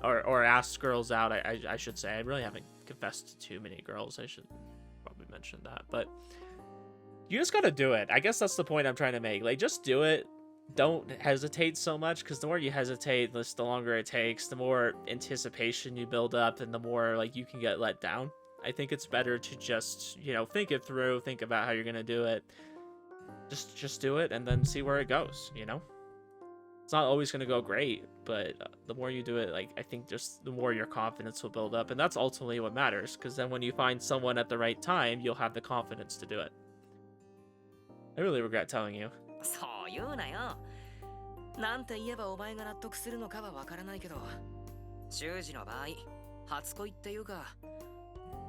or asked girls out. I should say I really haven't confessed to too many girls. I should probably mention that, but you just gotta do it. I guess that's the point I'm trying to make. Like, just do it. Don't hesitate so much, because the more you hesitate, the longer it takes, the more anticipation you build up, and the more like you can get let down. I think it's better to just, you know, think it through, think about how you're gonna do it. Just do it, and then see where it goes, you know? It's not always gonna go great, but the more you do it, like, I think just the more your confidence will build up, and that's ultimately what matters, because then when you find someone at the right time, you'll have the confidence to do it. I really regret telling you. そう言うなよ。なんて言えばお前が納得するのかはわからないけど、修二の場合、初恋っていうか、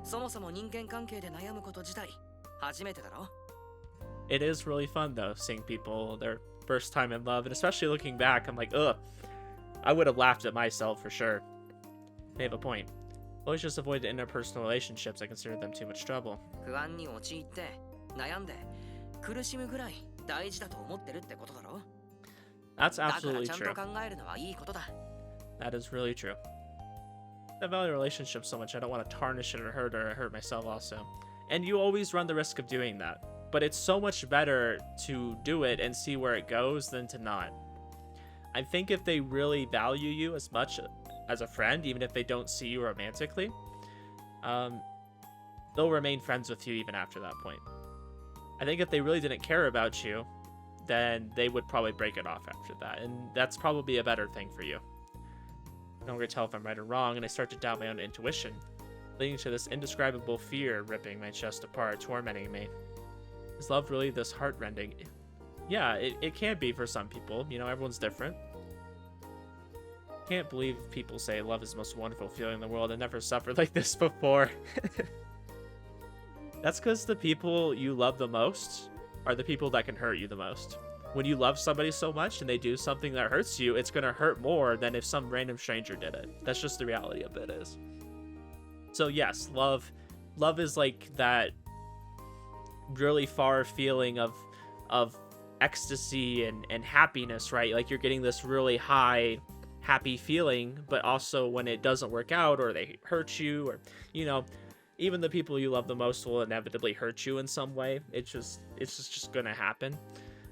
そもそも人間関係で悩むこと自体初めてだろ。 It is really fun though, seeing people their first time in love, and especially looking back, I'm like, ugh, I would have laughed at myself for sure. They have a point. Always just avoid interpersonal relationships. I consider them too much trouble. 不安に陥って悩んで苦しむぐらい大事だと思ってるってことだろ。 That's だから absolutely ちゃん true. と考えるのはいいことだ。 That is really true. I value relationships so much, I don't want to tarnish it or hurt myself also. And you always run the risk of doing that. But it's so much better to do it and see where it goes than to not. I think if they really value you as much as a friend, even if they don't see you romantically, they'll remain friends with you even after that point. I think if they really didn't care about you, then they would probably break it off after that, and that's probably a better thing for you. No longer tell if I'm right or wrong, and I start to doubt my own intuition, leading to this indescribable fear ripping my chest apart, tormenting me. Is love really this heart-rending? Yeah, it can be for some people. You know, everyone's different. Can't believe people say love is the most wonderful feeling in the world. I never suffered like this before. That's because the people you love the most are the people that can hurt you the most. When you love somebody so much and they do something that hurts you, it's going to hurt more than if some random stranger did it. That's just the reality of it is. So yes, love is like that really far feeling of ecstasy and happiness, right? Like you're getting this really high happy feeling, but also when it doesn't work out or they hurt you, or you know, even the people you love the most will inevitably hurt you in some way. It's just gonna happen.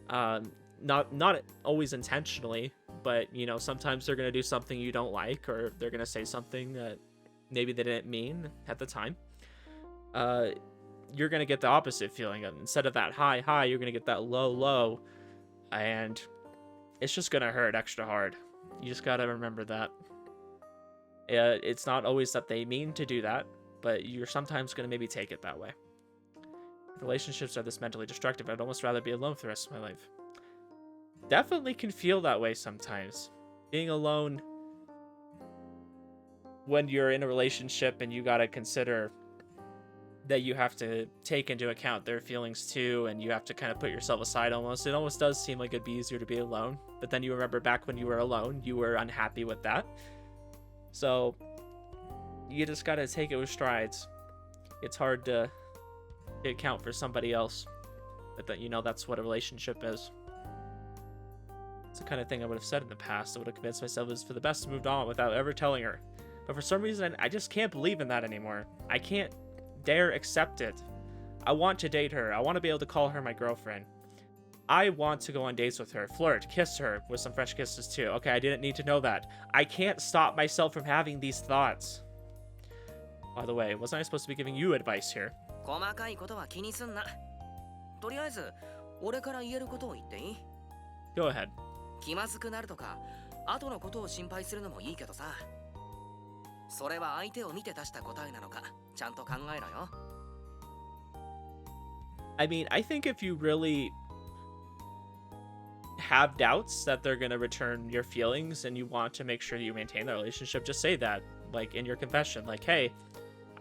Not always intentionally, but you know, sometimes they're gonna do something you don't like, or they're gonna say something that maybe they didn't mean at the time. You're gonna get the opposite feeling. Instead of that high, you're gonna get that low, and it's just gonna hurt extra hard. You just gotta remember that. It's not always that they mean to do that, but you're sometimes gonna maybe take it that way. If relationships are this mentally destructive, I'd almost rather be alone for the rest of my life. Definitely can feel that way sometimes. Being alone when you're in a relationship, and you gotta consider that you have to take into account their feelings too, and you have to kind of put yourself aside almost. It almost does seem like it'd be easier to be alone, but then you remember back when you were alone, you were unhappy with that. So you just gotta take it with strides. It's hard to account for somebody else, but that, you know, that's what a relationship is. It's the kind of thing I would have said in the past. I would have convinced myself it was for the best and moved on without ever telling her. But for some reason, I just can't believe in that anymore. I can't dare accept it. I want to date her. I want to be able to call her my girlfriend. I want to go on dates with her, flirt, kiss her with some French kisses too. Okay, I didn't need to know that. I can't stop myself from having these thoughts. By the way, wasn't I supposed to be giving you advice here? 細かいことは気にすんな。とりあえず、俺から言えることを言っていい？ Go ahead. 気まずくなるとか、後のことを心配するのもいいけどさ。それは相手を見て出した答えなのか、ちゃんと考えろよ。I mean, I think if you really have doubts that they're going to return your feelings and you want to make sure that you maintain the relationship, just say that, like in your confession, like, hey,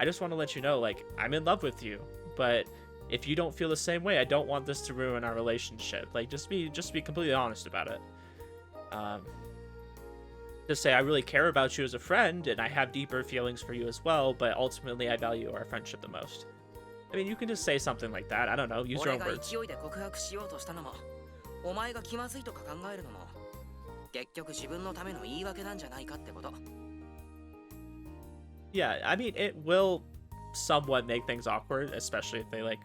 I just want to let you know, like, I'm in love with you, but if you don't feel the same way, I don't want this to ruin our relationship. Like, just be completely honest about it. Just say, I really care about you as a friend, and I have deeper feelings for you as well, but ultimately I value our friendship the most. I mean, you can just say something like that. I don't know, use your own 俺が words. 勢いで告白しようとしたのも、お前が気まずいとか考えるのも、結局自分のための言い訳なんじゃないかってこと。Yeah, I mean, it will somewhat make things awkward, especially if they, like,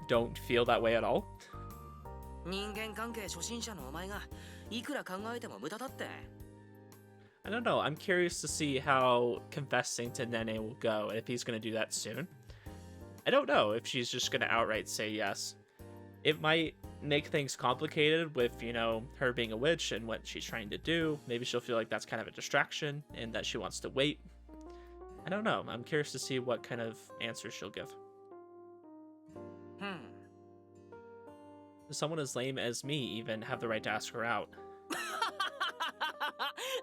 don't feel that way at all. 人間関係初心者のお前がいくら考えても無駄だって。 I don't know. I'm curious to see how confessing to Nene will go, if he's going to do that soon. I don't know if she's just going to outright say yes. It might make things complicated with, you know, her being a witch and what she's trying to do. Maybe she'll feel like that's kind of a distraction and that she wants to wait. I don't know. I'm curious to see what kind of answer she'll give. Does someone as lame as me even have the right to ask her out?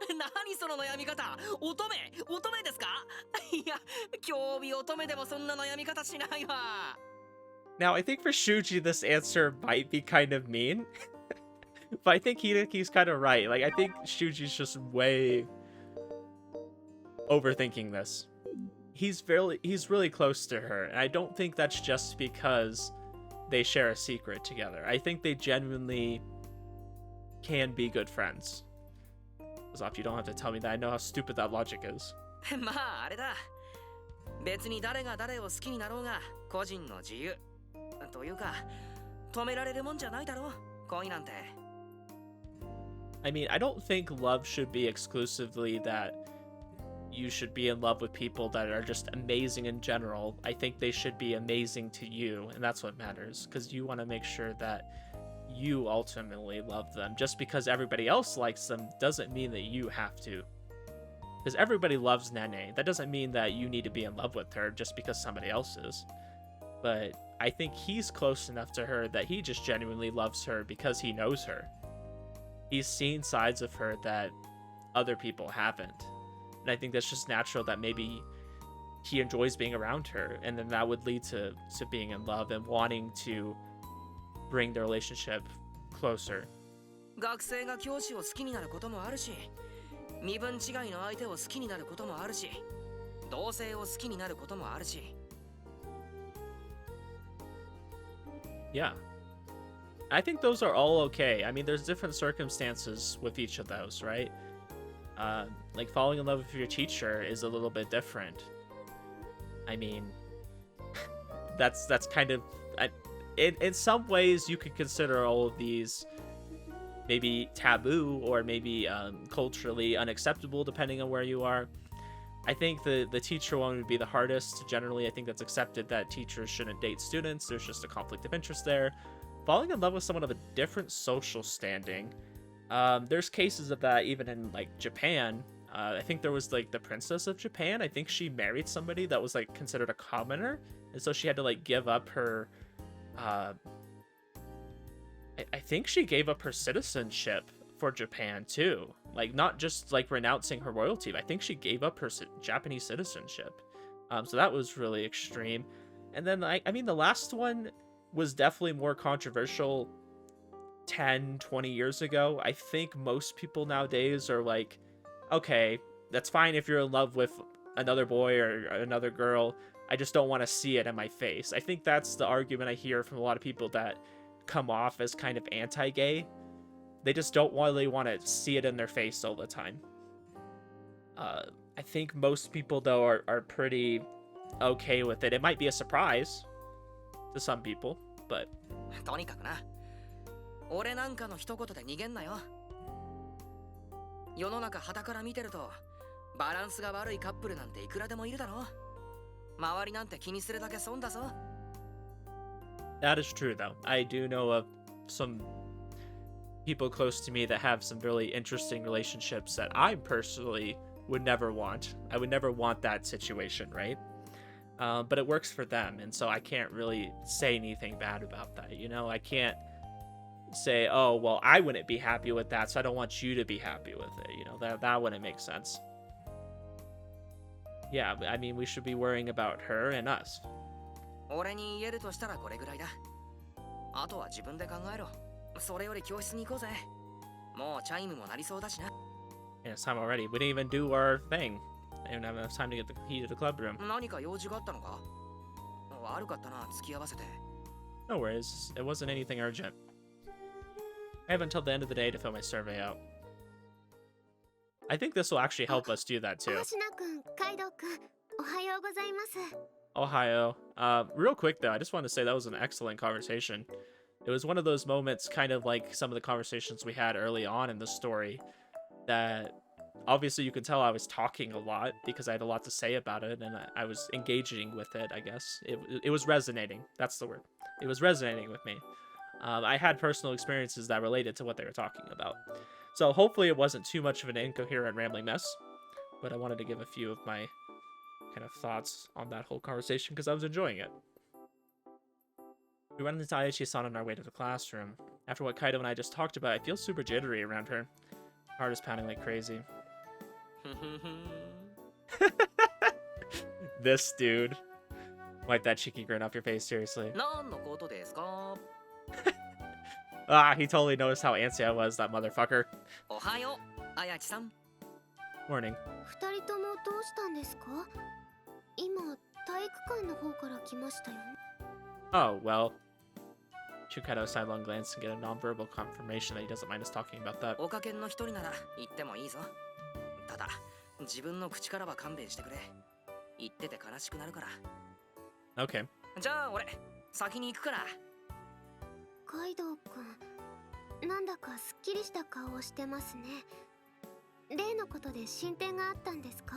何その悩み方？乙女ですか？いや、興味乙女でもそんな悩み方しないわ。 Now, I think for Shuuji, this answer might be kind of mean. But I think he's kind of right. Like, I think Shuji's just way overthinking this. He's really close to her, and I don't think that's just because they share a secret together. I think they genuinely can be good friends. Zop, you don't have to tell me that. I know how stupid that logic is. まああれだ。別に誰が誰を好きになろうが個人の自由。というか、止められるもんじゃないだろ。恋なんて。I mean, I don't think love should be exclusively that you should be in love with people that are just amazing in general. I think they should be amazing to you, and that's what matters, because you want to make sure that you ultimately love them. Just because everybody else likes them doesn't mean that you have to. Because everybody loves Nene. That doesn't mean that you need to be in love with her just because somebody else is. But I think he's close enough to her that he just genuinely loves her because he knows her. He's seen sides of her that other people haven't. And I think that's just natural that maybe he enjoys being around her. And then that would lead to being in love and wanting to bring the relationship closer. 学生が教師を好きになることもあるし、身分違いの相手を好きになることもあるし、同性を好きになることもあるし。Yeah. I think those are all okay. I mean, there's different circumstances with each of those, right? Like falling in love with your teacher is a little bit different. I mean, that's kind of... In some ways, you could consider all of these maybe taboo or maybe culturally unacceptable, depending on where you are. I think the teacher one would be the hardest. Generally, I think that's accepted that teachers shouldn't date students. There's just a conflict of interest there. Falling in love with someone of a different social standing. There's cases of that even in like Japan. I think there was like the princess of Japan. I think she married somebody that was like considered a commoner. And so she had to like give up her... I think she gave up her citizenship for Japan too. Like not just like renouncing her royalty, but I think she gave up her Japanese citizenship. So that was really extreme. And then I mean the last one was definitely more controversial 10, 20 years ago. I think most people nowadays are like, okay, that's fine if you're in love with another boy or another girl. I just don't want to see it in my face. I think that's the argument I hear from a lot of people that come off as kind of anti-gay. They just don't really want to see it in their face all the time. I think most people, though, are pretty okay with it. It might be a surprise to some people, but... とにかくな、俺なんかの一言で逃げんなよ。世の中傍から見てると、バランスが悪いカップルなんていくらでもいるだろ。周りなんて気にするだけ損だぞ。That is true, though. I do know of some people close to me that have some really interesting relationships that I personally would never want. I would never want that situation, right? But it works for them, and so I can't really say anything bad about that. You know, I can't say, oh, well, I wouldn't be happy with that, so I don't want you to be happy with it. You know, that wouldn't make sense. Yeah, I mean, we should be worrying about her and us. 俺に言えるとしたらこれぐらいだ。あとは自分で考えろ。それより教室に行こうぜ。もうチャイムも鳴りそうだしな。Yeah, it's time already. We didn't even do our thing. I didn't have enough time to get the key to the club room. 何か用事があったのか？悪かったな、付き合わせて。No worries. It wasn't anything urgent. I have until the end of the day to fill my survey out. I think this will actually help us do that too. 星名くん、カイドウくん、おはようございます。 Ohio. Real quick though, I just want to say that was an excellent conversation. It was one of those moments, kind of like some of the conversations we had early on in the story, that obviously you could tell I was talking a lot because I had a lot to say about it, and I was engaging with it, I guess. It was resonating. That's the word. It was resonating with me. I had personal experiences that related to what they were talking about. So hopefully it wasn't too much of an incoherent rambling mess, but I wanted to give a few of my kind of thoughts on that whole conversation because I was enjoying it. We run into Ayachi-san on our way to the classroom. After what Kaido and I just talked about, I feel super jittery around her. Heart is pounding like crazy. This dude. Wipe that cheeky grin off your face, seriously. 何のことですか？ Ah, he totally noticed how antsy I was, that motherfucker. おはよう、あやちさん。 Morning. 二人ともどうしたんですか？今、体育館の方から来ましたよね。 Oh, well. Shukato sidelong glance and get a nonverbal confirmation that he doesn't mind us talking about that. おかけんの一人なら言ってもいいぞ。ただ、自分の口からは勘弁してくれ。言ってて悲しくなるから。Okay. じゃあ俺、先に行くから。カイドウくん、なんだかすっきりした顔をしてますね。例のことで進展があったんですか？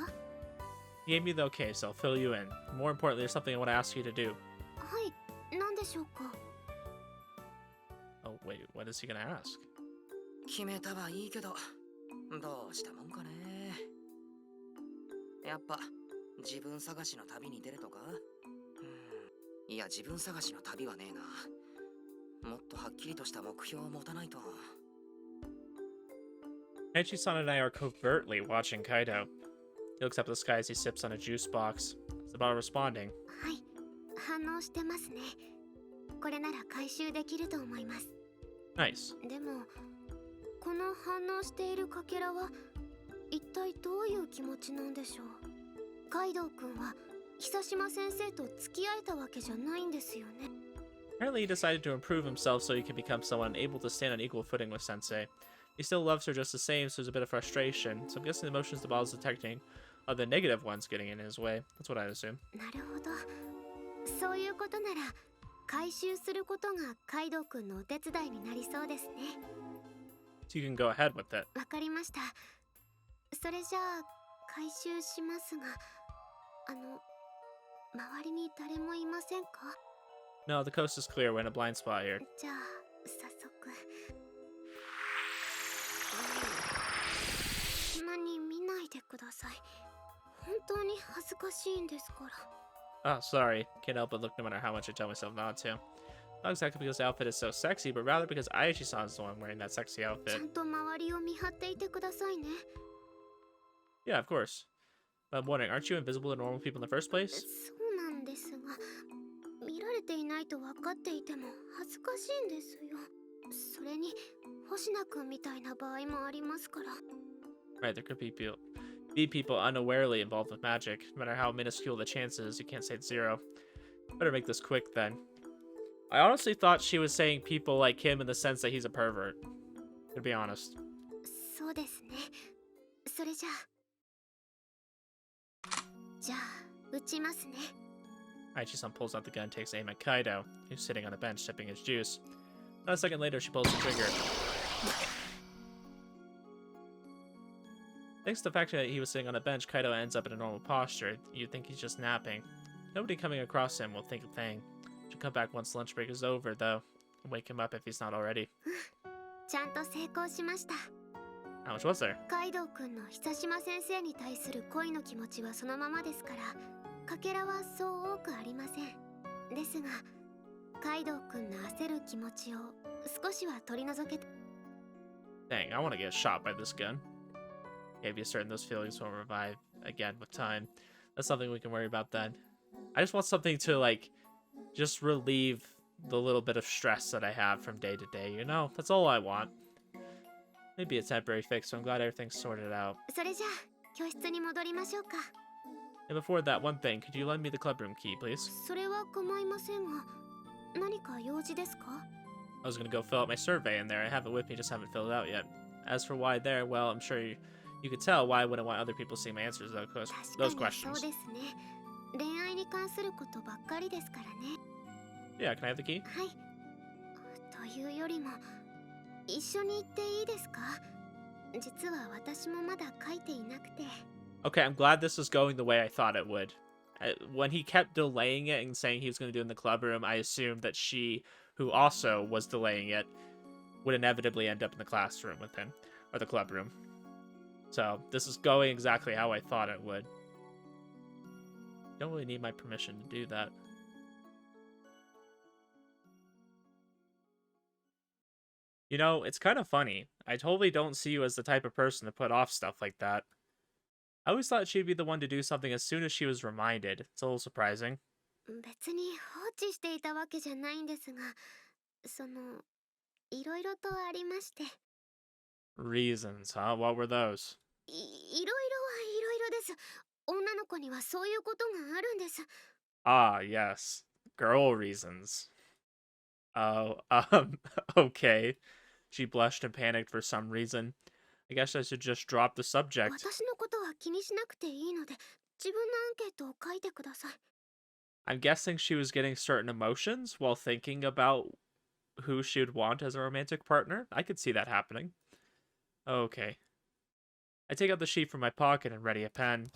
He gave me the okay, so I'll fill you in. More importantly, there's something I want to ask you to do. はい、なんでしょうか？ Oh, Wait, what is he gonna ask? 決めたはいいけど、どうしたもんかね。やっぱ自分探しの旅に出るとか？いや、自分探しの旅はねえな。もっとはっきりとした目標を持たないと。Aichi-san and I are covertly watching Kaido. He looks up at the sky as he sips on a juice box. It's about responding. はい、反応してますね。これなら回収できると思います。 Nice. でもこの反応しているかけらは一体どういう気持ちなんでしょう。カイドウ君は久島先生と付き合えたわけじゃないんですよね。 Apparently he decided to improve himself so he could become someone able to stand on equal footing with Sensei. He still loves her just the same, so there's a bit of frustration. So I'm guessing the emotions the ball is detecting are the negative ones getting in his way. That's what I'd assume. なるほど。そういうことなら回収することがカイドウ君のお手伝いになりそうですね。 So you can go ahead with it. わかりました。それじゃあ回収しますが、周りに誰もいませんか？ No, the coast is clear. We're in a blind spot here. じゃあ早速。何見ないでください。本当に恥ずかしいんですから。 Oh, sorry. Can't help but look no matter how much I tell myself not to. Not exactly because the outfit is so sexy, but rather because Ayachi-san is the one wearing that sexy ち outfit. ゃんと周りを見張っていてくださいね。 Yeah, of course. But I'm wondering, aren't you invisible to normal people in the first place? そうなんですが、見られていないと分かっていても恥ずかしいんですよ。それに星名くんみたいな場合もありますから。 Right, there could be people unawarely involved with magic. No matter how minuscule the chances, you can't say it's zero. Better make this quick then. I honestly thought she was saying people like him in the sense that he's a pervert. To be honest. そうですね。それじゃあ。じゃあ、撃ちますね。 Aichi-san pulls out the gun and takes aim at Kaido, who's sitting on a bench sipping his juice. Not a second later, she pulls the trigger. Thanks to the fact that he was sitting on a bench, Kaido ends up in a normal posture. You'd think he's just napping. Nobody coming across him will think a thing. Should come back once lunch break is over, though, and wake him up if he's not already. ちゃんと成功しました。 How much was there? カイドウ君の久島先生に対する恋の気持ちはそのままですから、かけらはそう多くありません。ですが、カイドウ君の焦る気持ちを少しは取り除けて。 Dang, I want to get shot by this gun. Yeah, be certain those feelings won't revive again with time. That's something we can worry about then. I just want something to, like, just relieve the little bit of stress that I have from day to day, you know? That's all I want. Maybe a temporary fix, so I'm glad everything's sorted out. それじゃあ、教室に戻りましょうか。 And before that, one thing, could you lend me the clubroom key, please? それは構いませんが、何か用事ですか？ I was gonna go fill out my survey in there. I have it with me, just haven't filled it out yet. As for why there, well, I'm sure you could tell why I wouldn't want other people seeing my answers to those 確か those にそう questions. ですね。恋愛に関することばっかりですからね。 Yeah, can I have the key? はい。というよりも、一緒に行っていいですか？実は私もまだ書いていなくて。 Okay, I'm glad this is going the way I thought it would. When he kept delaying it and saying he was going to do it in the clubroom, I assumed that she, who also was delaying it, would inevitably end up in the classroom with him, or the clubroom. So, this is going exactly how I thought it would. Don't really need my permission to do that. You know, it's kind of funny. I totally don't see you as the type of person to put off stuff like that. I always thought she'd be the one to do something as soon as she was reminded. It's a little surprising. 別に放置していたわけじゃないんですが、いろいろとありまして。Reasons, huh? What were those? いろいろはいろいろです。女の子にはそういうことがあるんです。 Ah, yes. Girl reasons. Oh, okay. She blushed and panicked for some reason. I guess I should just drop the subject. 私のことは気にしなくていいので、自分のアンケートを書いてください。 I'm guessing she was getting certain emotions while thinking about who she would want as a romantic partner. I could see that happening. Okay. I take out the sheet from my pocket and ready a pen.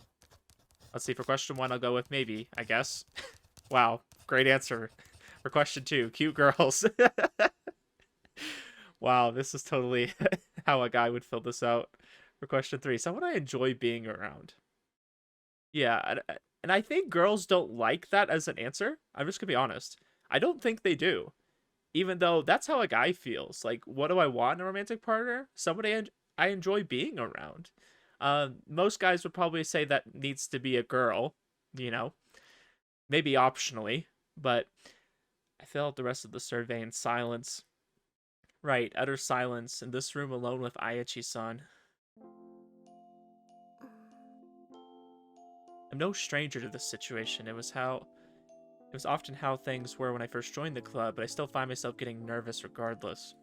Let's see, for question 1, I'll go with maybe, I guess. Wow, great answer. For question 2, cute girls. Wow, this is totally how a guy would fill this out for question 3. Someone I enjoy being around. Yeah, and I think girls don't like that as an answer. I'm just gonna be honest. I don't think they do. Even though that's how a guy feels. Like, what do I want in a romantic partner? Somebody I enjoy being around. Most guys would probably say that needs to be a girl, you know, maybe optionally, but I fill out the rest of the survey in silence. Right, utter silence in this room alone with Ayachi-san. I'm no stranger to this situation. It was often how things were when I first joined the club, but I still find myself getting nervous regardless.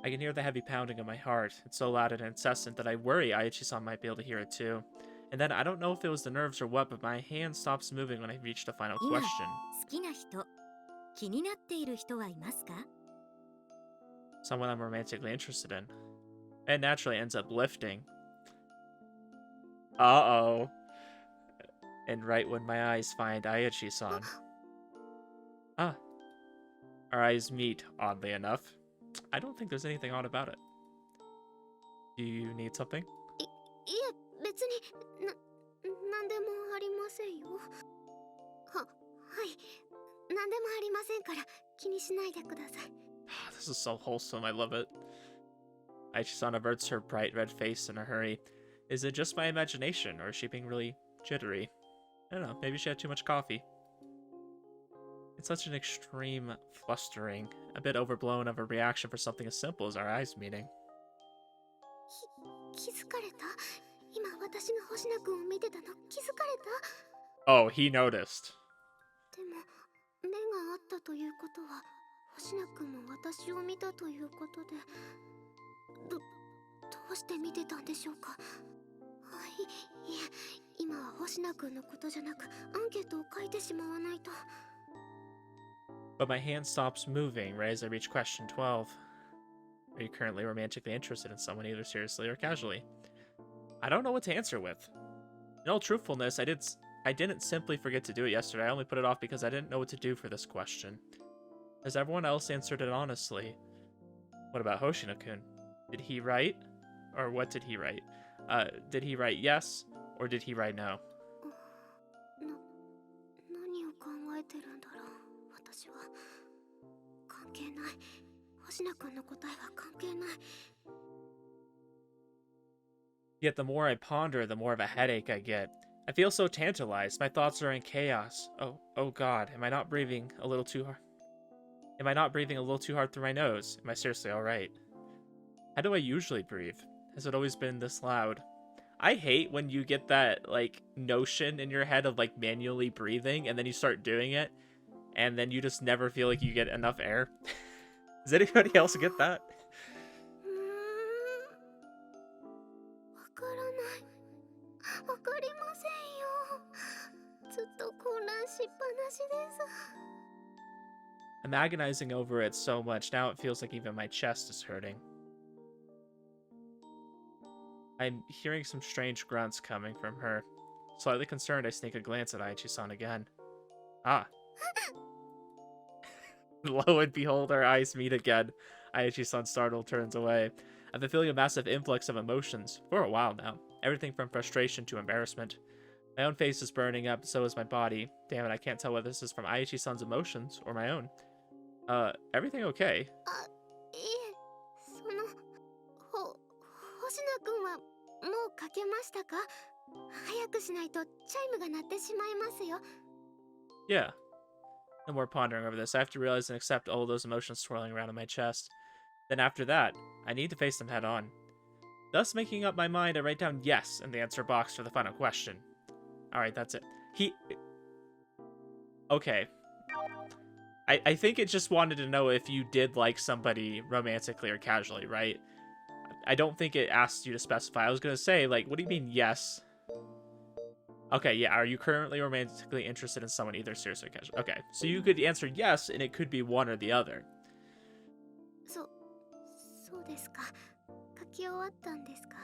I can hear the heavy pounding of my heart. It's so loud and incessant that I worry Ayachi-san might be able to hear it too. And then I don't know if it was the nerves or what, but my hand stops moving when I reach the final question. 好きな人、気になっている人はいますか? Someone I'm romantically interested in. It naturally ends up lifting. Uh-oh. And right when my eyes find Ayachi-san. Ah. Our eyes meet, oddly enough. I don't think there's anything odd about it. Do you need something? いえ、別になんでもありませんよ。はい、なんでもありませんから気にしないでください。This is so wholesome, I love it. Aichi-san averts her bright red face in a hurry. Is it just my imagination, or is she being really jittery? I don't know, maybe she had too much coffee. It's such an extreme flustering, a bit overblown of a reaction for something as simple as our eyes meeting. 気づかれた？今私が星名君を見てたの気づかれた？ Oh, he noticed. でも目があったということは星名君も私を見たということでどうして見てたんでしょうか？いえ、今は星名君のことじゃなくアンケートを書いてしまわないと。 But my hand stops moving right as I reach question 12. Are you currently romantically interested in someone either seriously or casually? I don't know what to answer with. In all truthfulness, I didn't simply forget to do it yesterday. I only put it off because I didn't know what to do for this question. As everyone else answered it honestly. What about Hoshino-kun? Did he write? Or what did he write? Did he write yes? Or did he write no? 何を考えてるんだろう。私は関係ない。星名君の答えは関係ない。 Yet the more I ponder, the more of a headache I get. I feel so tantalized. My thoughts are in chaos. Oh God, am I not breathing a little too hard? Am I not breathing a little too hard through my nose? Am I seriously alright? How do I usually breathe? Has it always been this loud? I hate when you get that, like, notion in your head of, like, manually breathing, and then you start doing it, and then you just never feel like you get enough air. Does anybody else get that? わからない。わかりませんよ。ずっと混乱しっぱなしです。 I'm agonizing over it so much, now it feels like even my chest is hurting. I'm hearing some strange grunts coming from her. Slightly concerned, I sneak a glance at Aichi-san again. Ah. Lo and behold, our eyes meet again. Aichi-san startled turns away. I've been feeling a massive influx of emotions for a while now. Everything from frustration to embarrassment. My own face is burning up, so is my body. Damn it, I can't tell whether this is from Aichi-san's emotions or my own. Everything okay? あ、いえ、星名君はもうかけましたか？早くしないとチャイムが鳴ってしまいますよ。 Yeah. No more pondering over this. I have to realize and accept all those emotions swirling around in my chest. Then after that, I need to face them head on. Thus, making up my mind, I write down yes in the answer box for the final question. Alright, that's it. Okay. I think it just wanted to know if you did like somebody romantically or casually, right? I don't think it asked you to specify. I was gonna say, like, what do you mean yes? Okay, yeah, are you currently romantically interested in someone either seriously or casually? Okay, so you could answer yes, and it could be one or the other. そうですか。書き終わったんですか。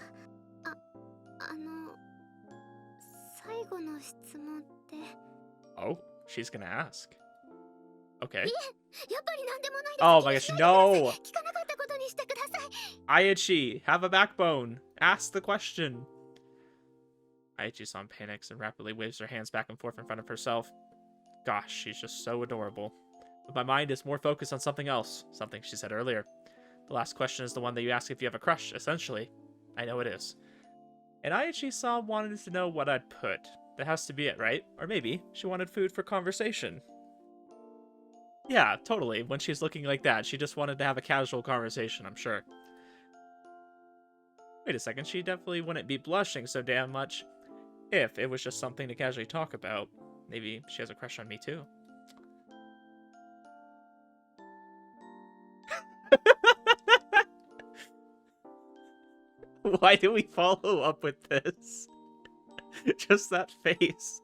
最後の質問って。 Oh, she's gonna ask. Okay. やっぱり何でもないです。 Oh my gosh, no! 聞かなかったことにしてください。 Ayachi, have a backbone. Ask the question. Ayachi-san panics and rapidly waves her hands back and forth in front of herself. Gosh, she's just so adorable. But my mind is more focused on something else. Something she said earlier. The last question is the one that you ask if you have a crush, essentially. I know it is. And Ayachi-san wanted to know what I'd put. That has to be it, right? Or maybe she wanted food for conversation. Yeah, totally. When she's looking like that, she just wanted to have a casual conversation, I'm sure. Wait a second, she definitely wouldn't be blushing so damn much if it was just something to casually talk about. Maybe she has a crush on me too. Why do we follow up with this? Just that face.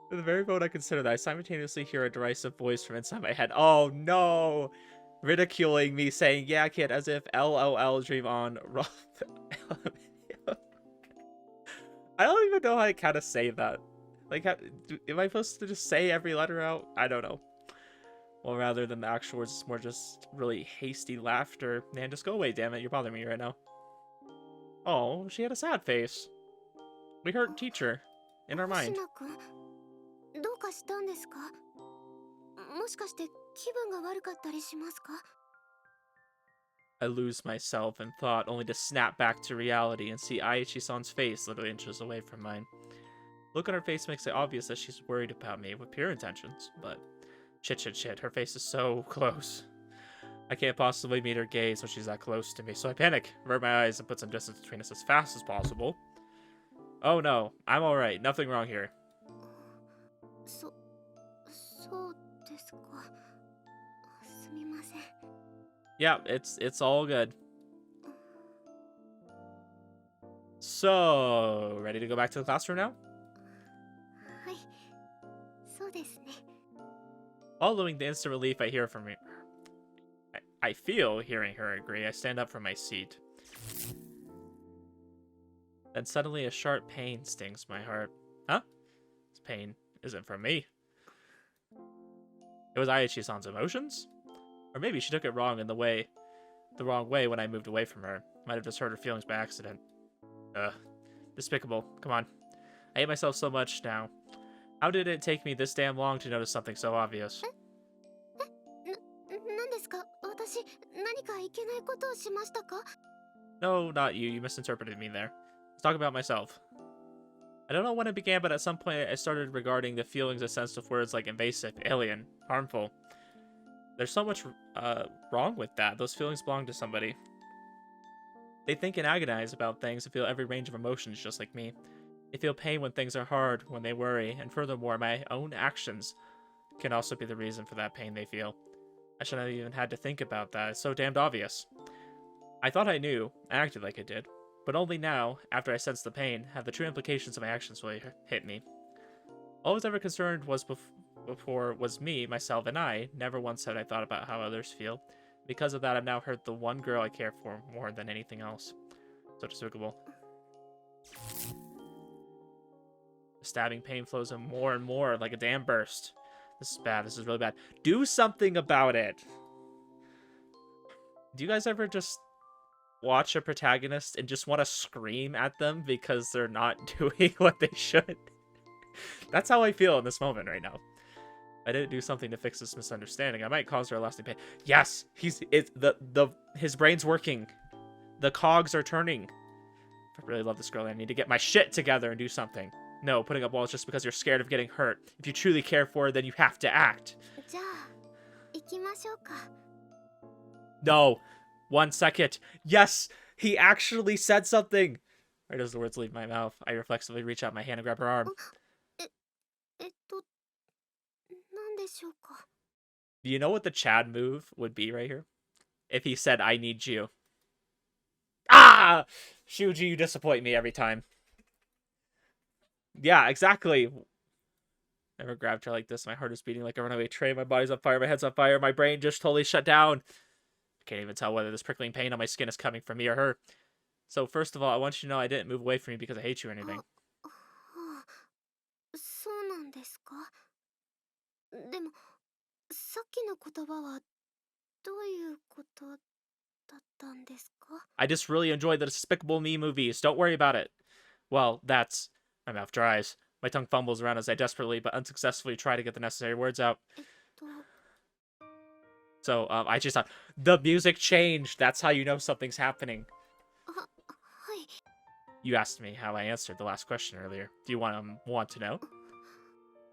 For the very moment I consider that, I simultaneously hear a derisive voice from inside my head. Oh no! Ridiculing me, saying, yeah, kid, as if LOL, dream on. I don't even know how to kind of say that. Like, am I supposed to just say every letter out? I don't know. Well, rather than the actual words, it's more just really hasty laughter. Man, just go away, damn it. You're bothering me right now. Oh, she had a sad face. We heard teacher in our mind. 星野くん、どうかしたんですか？もしかして気分が悪かったりしますか？ I lose myself in thought, only to snap back to reality and see Aichi-san's face literally inches away from mine. Look on her face makes it obvious that she's worried about me with pure intentions, but shit, her face is so close. I can't possibly meet her gaze when she's that close to me, so I panic, avert my eyes, and put some distance between us as fast as possible. Oh no, I'm alright, nothing wrong here. そうですか。すみません。 Yeah, it's all good. So, ready to go back to the classroom now? はい、そうですね。 Following the instant relief I hear from her, I feel hearing her agree, I stand up from my seat. Then suddenly a sharp pain stings my heart. Huh? This pain isn't from me. It was Ayachi-san's emotions? Or maybe she took it wrong the wrong way when I moved away from her. Might have just hurt her feelings by accident. Ugh. Despicable. Come on. I hate myself so much now. How did it take me this damn long to notice something so obvious? 何ですか？私、何かいけないことをしましたか？ No, not you. You misinterpreted me there. Let's talk about myself. I don't know when it began, but at some point I started regarding the feelings a sense of words like invasive, alien, harmful. There's so much wrong with that. Those feelings belong to somebody. They think and agonize about things and feel every range of emotions just like me. They feel pain when things are hard, when they worry, and furthermore, my own actions can also be the reason for that pain they feel. I shouldn't have even had to think about that. It's so damned obvious. I thought I knew, I acted like I did, but only now, after I sensed the pain, have the true implications of my actions really hit me. All I was ever concerned was before was me, myself, and I. Never once had I thought about how others feel. Because of that, I've now hurt the one girl I care for more than anything else. So despicable. The stabbing pain flows in more and more, like a dam burst. This is bad. This is really bad. Do something about it! Do you guys ever just watch a protagonist and just want to scream at them because they're not doing what they should? That's how I feel in this moment right now. I didn't do something to fix this misunderstanding. I might cause her a lasting pain. Yes, his brain's working. The cogs are turning. If I really love this girl, I need to get my shit together and do something. No, putting up walls just because you're scared of getting hurt. If you truly care for her, then you have to act. じゃあ、行きましょうか。 No. 1 second. Yes, he actually said something. Right as the words leave my mouth, I reflexively reach out my hand and grab her arm. 何でしょうか。 Do you know what the Chad move would be right here? If he said, I need you. Ah! Shuuji, you disappoint me every time. Yeah, exactly. Never grabbed her like this. My heart is beating like a runaway train. My body's on fire. My head's on fire. My brain just totally shut down. I can't even tell whether this prickling pain on my skin is coming from me or her. So first of all, I want you to know I didn't move away from you because I hate you or anything. そうなんですか。でもさっきの言葉はどういうことだったんですか？ I just really enjoy the Despicable Me movies. Don't worry about it. Well, that's... My mouth dries. My tongue fumbles around as I desperately but unsuccessfully try to get the necessary words out. と So, I just thought, the music changed. That's how you know something's happening. はい。 You asked me how I answered the last question earlier. Do you want to know?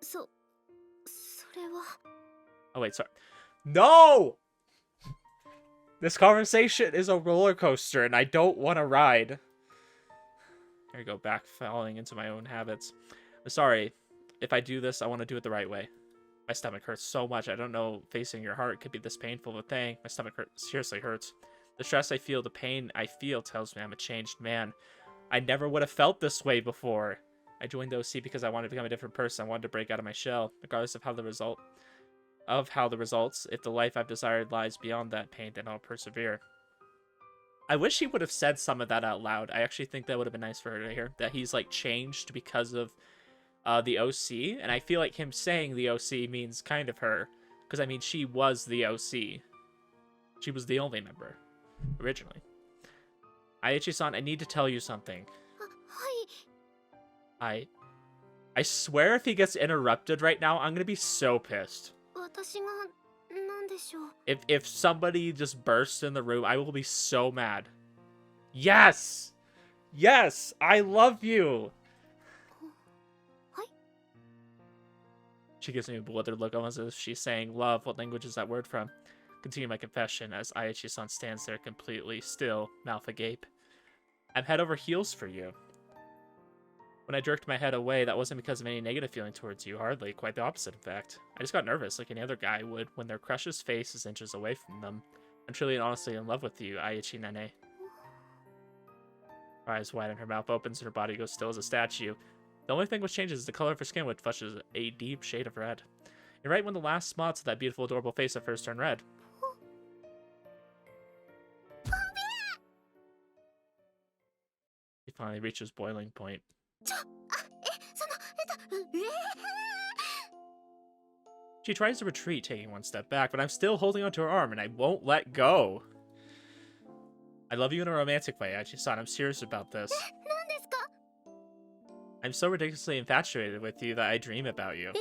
それは Oh, wait, sorry. No! This conversation is a roller coaster, and I don't want to ride. Here we go, back falling into my own habits. I'm sorry. If I do this, I want to do it the right way. My stomach hurts so much. I don't know facing your heart could be this painful of a thing. My stomach seriously hurts. The stress I feel, the pain I feel tells me I'm a changed man. I never would have felt this way before. I joined the OC because I wanted to become a different person. I wanted to break out of my shell, regardless of how the results. If the life I've desired lies beyond that pain, then I'll persevere. I wish he would have said some of that out loud. I actually think that would have been nice for her to hear. That he's, like, changed because of the OC. And I feel like him saying the OC means kind of her. Because, I mean, she was the OC. She was the only member. Originally. Ayachi-san, I need to tell you something. はい。 I swear if he gets interrupted right now, I'm gonna be so pissed. 私が何でしょう。 If somebody just bursts in the room, I will be so mad. Yes! Yes! I love you! はい。 She gives me a bewildered look, almost as if she's saying, love, what language is that word from? Continue my confession as Ayachi-san stands there completely still, mouth agape. I'm head over heels for you. When I jerked my head away, that wasn't because of any negative feeling towards you, hardly. Quite the opposite, in fact. I just got nervous, like any other guy would, when their crush's face is inches away from them. I'm truly and honestly in love with you, Ayachi Nene. Her eyes widen, her mouth opens, and her body goes still as a statue. The only thing which changes is the color of her skin, which flushes a deep shade of red. You're right when the last spots of that beautiful, adorable face at first turn red. He finally reaches boiling point. She tries to retreat, taking one step back, but I'm still holding onto her arm, and I won't let go. I love you in a romantic way, Aichi-san. I'm serious about this. I'm so ridiculously infatuated with you that I dream about you.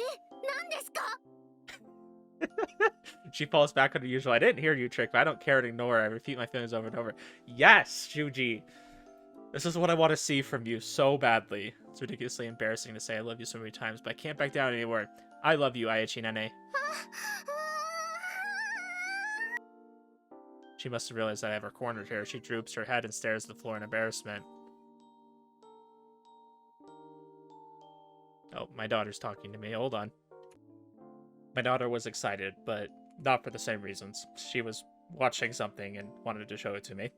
She falls back on her usual, I didn't hear you trick, but I don't care to ignore her. I repeat my feelings over and over. Yes, Shuuji! This is what I want to see from you so badly. It's ridiculously embarrassing to say I love you so many times, but I can't back down anymore. I love you, Ayachi Nene. She must have realized that I have her cornered here. She droops her head and stares at the floor in embarrassment. Oh, my daughter's talking to me. Hold on. My daughter was excited, but not for the same reasons. She was watching something and wanted to show it to me.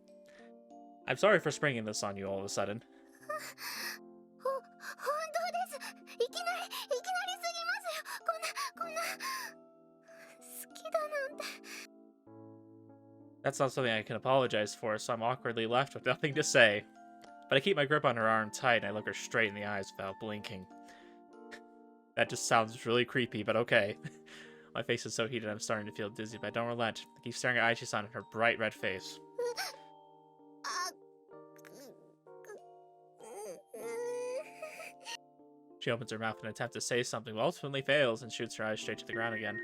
I'm sorry for springing this on you all of a sudden. That's not something I can apologize for, so I'm awkwardly left with nothing to say. But I keep my grip on her arm tight and I look her straight in the eyes without blinking. That just sounds really creepy, but okay. My face is so heated I'm starting to feel dizzy, but I don't relent. I keep staring at Aichi-san and her bright red face. She opens her mouth in an attempt to say something, but ultimately fails and shoots her eyes straight to the ground again.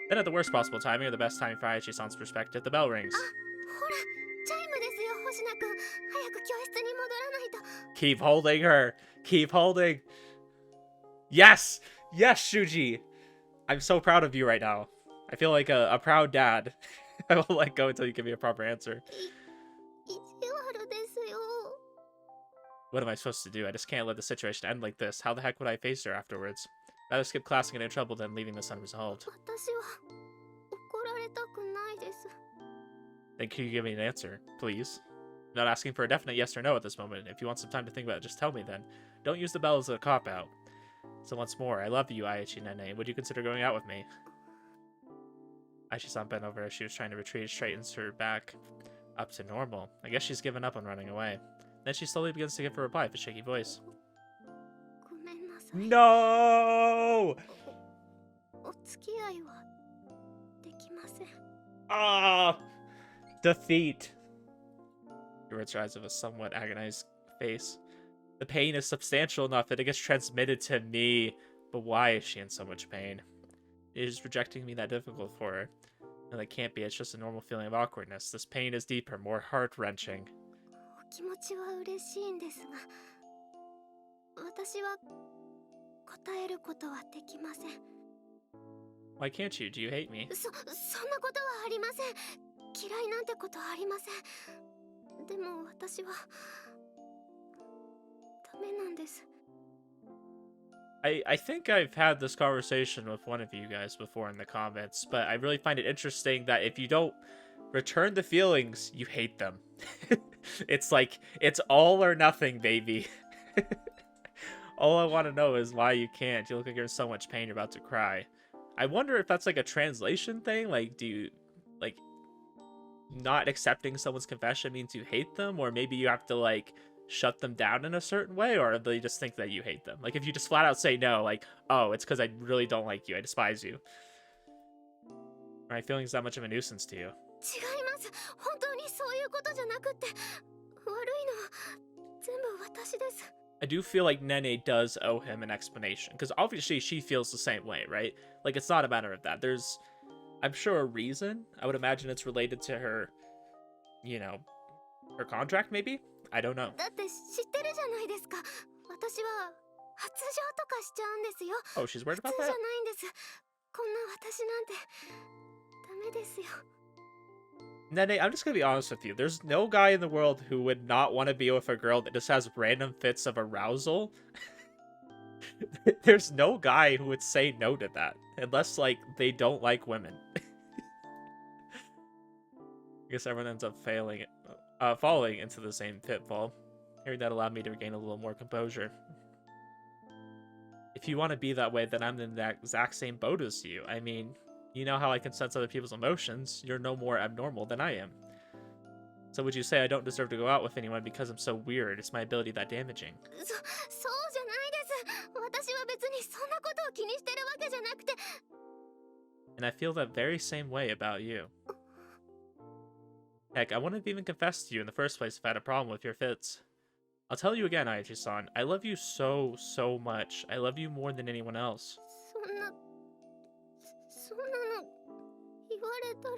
Then at the worst possible timing, or the best timing for Aichi-san's perspective, the bell rings. Keep holding her! Keep holding! Yes! Yes, Shuuji! I'm so proud of you right now. I feel like a proud dad. I won't let go until you give me a proper answer. What am I supposed to do? I just can't let the situation end like this. How the heck would I face her afterwards? Rather skip class and get in trouble than leaving this unresolved. Then can you give me an answer, please? I'm not asking for a definite yes or no at this moment. If you want some time to think about it, just tell me then. Don't use the bell as a cop-out. So once more, I love you, Ayachi Nene. Would you consider going out with me? Aichi-san bent over as she was trying to retreat, straightens her back up to normal. I guess she's given up on running away. Then she slowly begins to give a reply with a shaky voice. No! 付き合いはできません。 Ah, defeat. He reads her eyes with a somewhat agonized face. The pain is substantial enough that it gets transmitted to me. But why is she in so much pain? Is rejecting me that difficult for her? No, that can't be. It's just a normal feeling of awkwardness. This pain is deeper, more heart-wrenching. お気持ちは嬉しいんですが、私は答えることはできません。 Why can't you? Do you hate me? そんなことはありません。嫌いなんてことありません。でも私はダメなんです。 I think I've had this conversation with one of you guys before in the comments, but I really find it interesting that if you don't return the feelings, you hate them. It's like, it's all or nothing, baby. All I want to know is why you can't. You look like you're in so much pain, you're about to cry. I wonder if that's like a translation thing. Like, do you, like, not accepting someone's confession means you hate them? Or maybe you have to, like, shut them down in a certain way? Or they just think that you hate them? Like, if you just flat out say no, like, oh, it's because I really don't like you. I despise you. Are my feelings that much of a nuisance to you? 違います。本当にそういうことじゃなくって、悪いのは全部私です。 I do feel like Nene does owe him an explanation, because obviously she feels the same way, right? Like, it's not a matter of that. There's, I'm sure, a reason. I would imagine it's related to her, you know, her contract, maybe? I don't know. だって知ってるじゃないですか。私は発情とかしちゃうんですよ。 Oh, she's worried 普 about 通じゃ that? ないんです。こんな私なんてダメですよ。 Nene, I'm just gonna be honest with you. There's no guy in the world who would not want to be with a girl that just has random fits of arousal. There's no guy who would say no to that. Unless, like, they don't like women. I guess everyone ends up falling into the same pitfall. Hearing that allowed me to regain a little more composure. If you want to be that way, then I'm in that exact same boat as you. I mean, you know how I can sense other people's emotions. You're no more abnormal than I am. So would you say I don't deserve to go out with anyone because I'm so weird? Is my ability that damaging? そうじゃないです。私は別にそんなことを気にしてるわけじゃなくて。 And I feel that very same way about you. Heck, I wouldn't have even confessed to you in the first place if I had a problem with your fits. I'll tell you again, Ayachi-san. I love you so, so much. I love you more than anyone else. そんなの言われたら。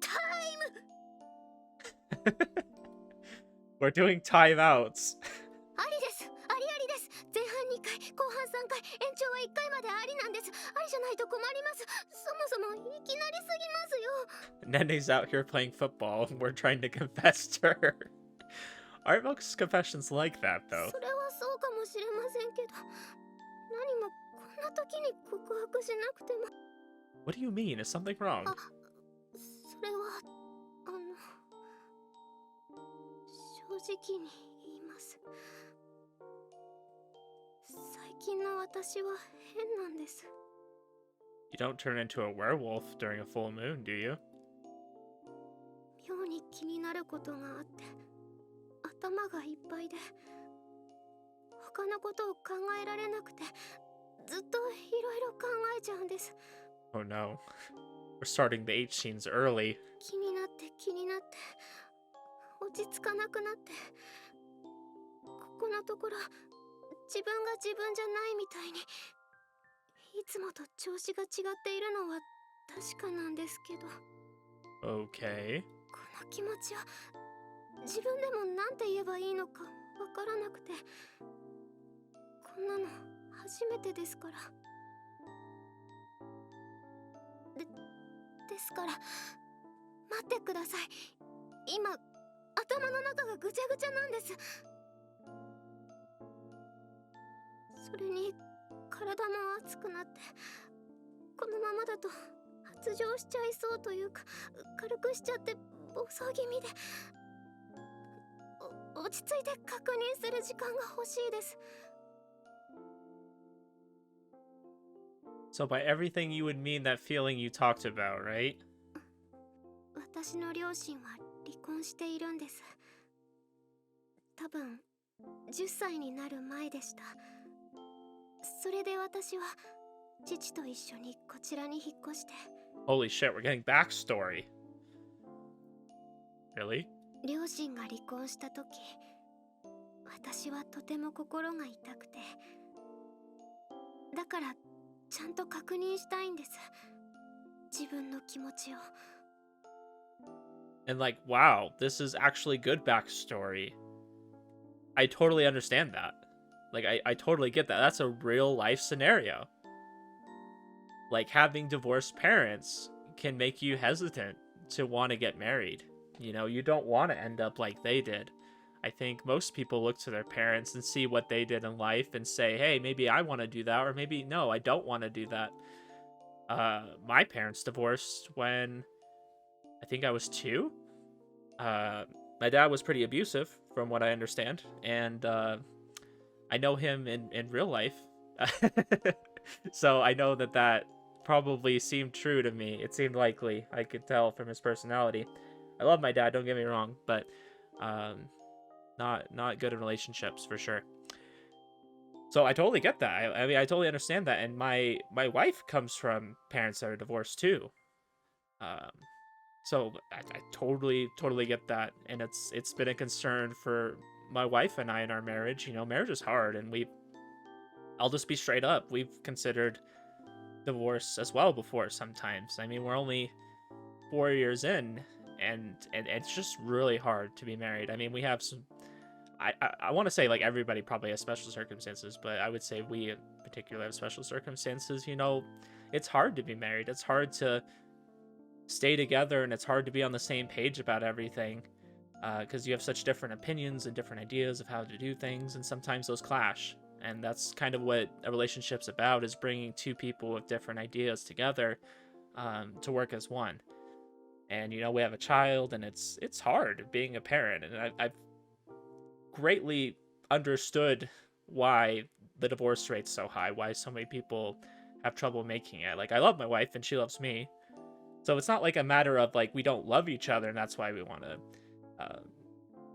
タイム。 We're doing timeouts. ありです。ありです。前半2回、後半3回、延長は1回までありなんです。ありじゃないと困ります。そもそもいきなりすぎますよ。 Nene's out here playing football, and we're trying to confess to her. Aren't most confessions like that, though? それはそうかもしれませんけど、何もこんな時に告白しなくても。 What do you mean? Is something wrong? それは正直に言います。最近の私は変なんです。 You don't turn into a werewolf during a full moon, do you? 妙に気になることがあって、頭がいっぱいで、他のことを考えられなくて、ずっといろいろ考えちゃうんです。 Oh no. We're starting the H scenes early. 気になって落ち着かなくなって、ここのところ自分が自分じゃないみたいに、いつもと調子が違っているのは確かなんですけど。 Okay. この気持ちは自分でもなんて言えばいいのかわからなくて、こんなの初めてですから。ですから待ってください。今頭の中がぐちゃぐちゃなんです。それに体も熱くなって、このままだと発情しちゃいそうというか、軽くしちゃって暴走気味で、落ち着いて確認する時間が欲しいです。 So by everything you would mean that feeling you talked about, right? 私の両親は離婚しているんです。多分10歳になる前でした。それで私は父と一緒にこちらに引っ越して。 Holy shit, we're getting backstory. Really? 両親が離婚した時、私はとても心が痛くて、だからちゃんと確認したいんです、自分の気持ちを。 And like, wow, this is actually good backstory. I totally understand that. Like, I totally get that. That's a real life scenario. Like, having divorced parents can make you hesitant to want to get married. You know, you don't want to end up like they did. I think most people look to their parents and see what they did in life and say, hey, maybe I want to do that, or maybe no, I don't want to do that. My parents divorced when I think I was 2. My dad was pretty abusive, from what I understand, and I know him in real life. So I know that probably seemed true to me. It seemed likely. I could tell from his personality. I love my dad, don't get me wrong, but not good in relationships for sure. So I totally get that. I mean, I totally understand that. And my wife comes from parents that are divorced too. So I totally get that. And it's been a concern for my wife and I in our marriage. You know, marriage is hard, and I'll just be straight up. We've considered divorce as well before sometimes. I mean, we're only 4 years in, and it's just really hard to be married. I mean, we have some, I want to say like everybody probably has special circumstances, but I would say we in particular have special circumstances. You know, it's hard to be married. It's hard to stay together, and it's hard to be on the same page about everything, because you have such different opinions and different ideas of how to do things, and sometimes those clash. And that's kind of what a relationship's about, is bringing two people with different ideas together to work as one. And, you know, we have a child, and it's hard being a parent. And I've greatly understood why the divorce rate's so high, why so many people have trouble making it. Like, I love my wife, and she loves me. So it's not like a matter of, like, we don't love each other, and that's why we want to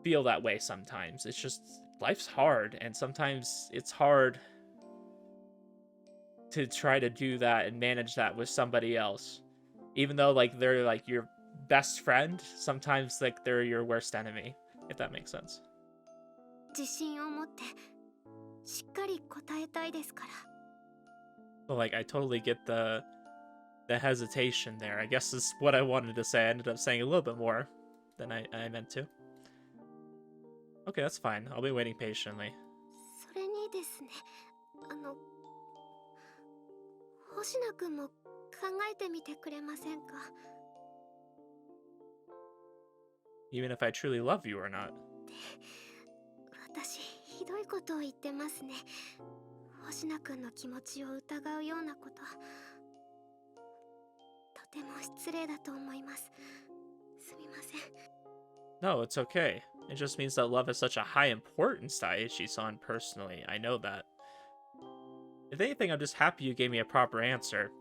feel that way sometimes. It's just, life's hard, and sometimes it's hard to try to do that and manage that with somebody else. Even though, like, they're, like, your best friend, sometimes, like, they're your worst enemy, if that makes sense. 自信を持ってしっかり答えたいですから。 So, like, I totally get the hesitation there. I guess is what I wanted to say. I ended up saying a little bit more than I meant to. Okay, that's fine. I'll be waiting patiently. それにですね、星名くんも考えてみてくれませんか？ Even if I truly love you or not. 私ひどいことを言ってますね。星名くんの気持ちを疑うようなこと、とても失礼だと思います。すみません。 No, it's okay. It just means that love is such a high importance to Aichi-san personally. I know that. If anything, I'm just happy you gave me a proper answer.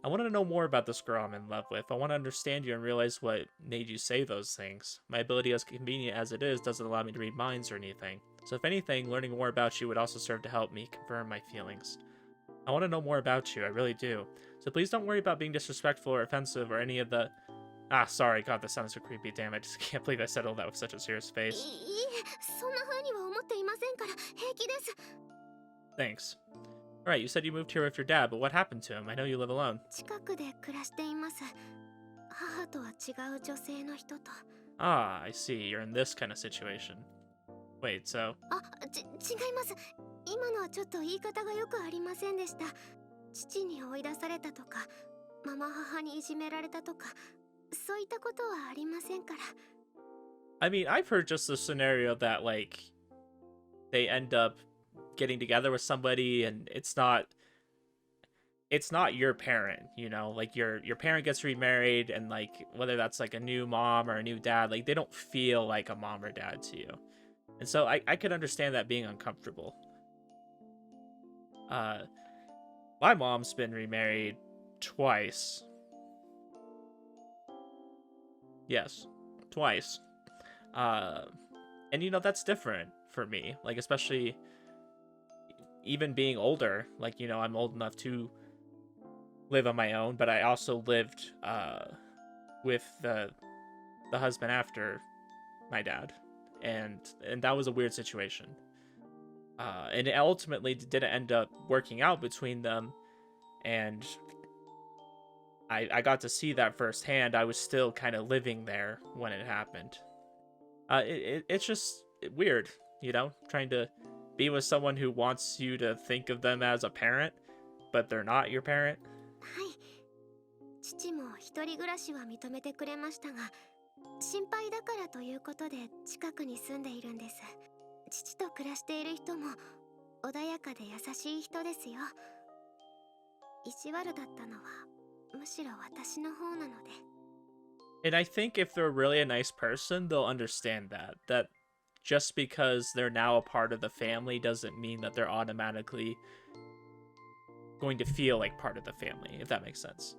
I wanted to know more about this girl I'm in love with. I want to understand you and realize what made you say those things. My ability, as convenient as it is, doesn't allow me to read minds or anything. So if anything, learning more about you would also serve to help me confirm my feelings. I want to know more about you, I really do. So please don't worry about being disrespectful or offensive or any of the... Ah, sorry, God, that sounds so creepy. Damn, I just can't believe I said all that with such a serious face. いいえ、そんな風には思っていませんから平気です。 Thanks. Alright, you said you moved here with your dad, but what happened to him? I know you live alone. 近くで暮らしています。母とは違う女性の人と。 Ah, I see. You're in this kind of situation. Wait, so... 違います。今のはちょっと言い方がよくありませんでした。父に追い出されたとか、ママ母にいじめられたとか、そういったことはありませんから。 I mean, I've heard just the scenario that, like, they end up getting together with somebody and it's not your parent, you know? Like, your parent gets remarried and, like, whether that's, like, a new mom or a new dad, like, they don't feel like a mom or dad to you. And so I could understand that being uncomfortable. My mom's been remarried twice. Yes, twice. And, you know, that's different for me. Like, especially... even being older, like, you know, I'm old enough to live on my own, but I also lived with the husband after my dad, and that was a weird situation. And it ultimately didn't end up working out between them, and I got to see that firsthand. I was still kind of living there when it happened. It's just weird, you know, trying to be with someone who wants you to think of them as a parent, but they're not your parent. はい。父も一人暮らしは認めてくれましたが、心配だからということで近くに住んでいるんです。父と暮らしている人も穏やかで優しい人ですよ。意地悪だったのはむしろ私の方なので。And I think if they're really a nice person, they'll understand that just because they're now a part of the family doesn't mean that they're automatically going to feel like part of the family, if that makes sense.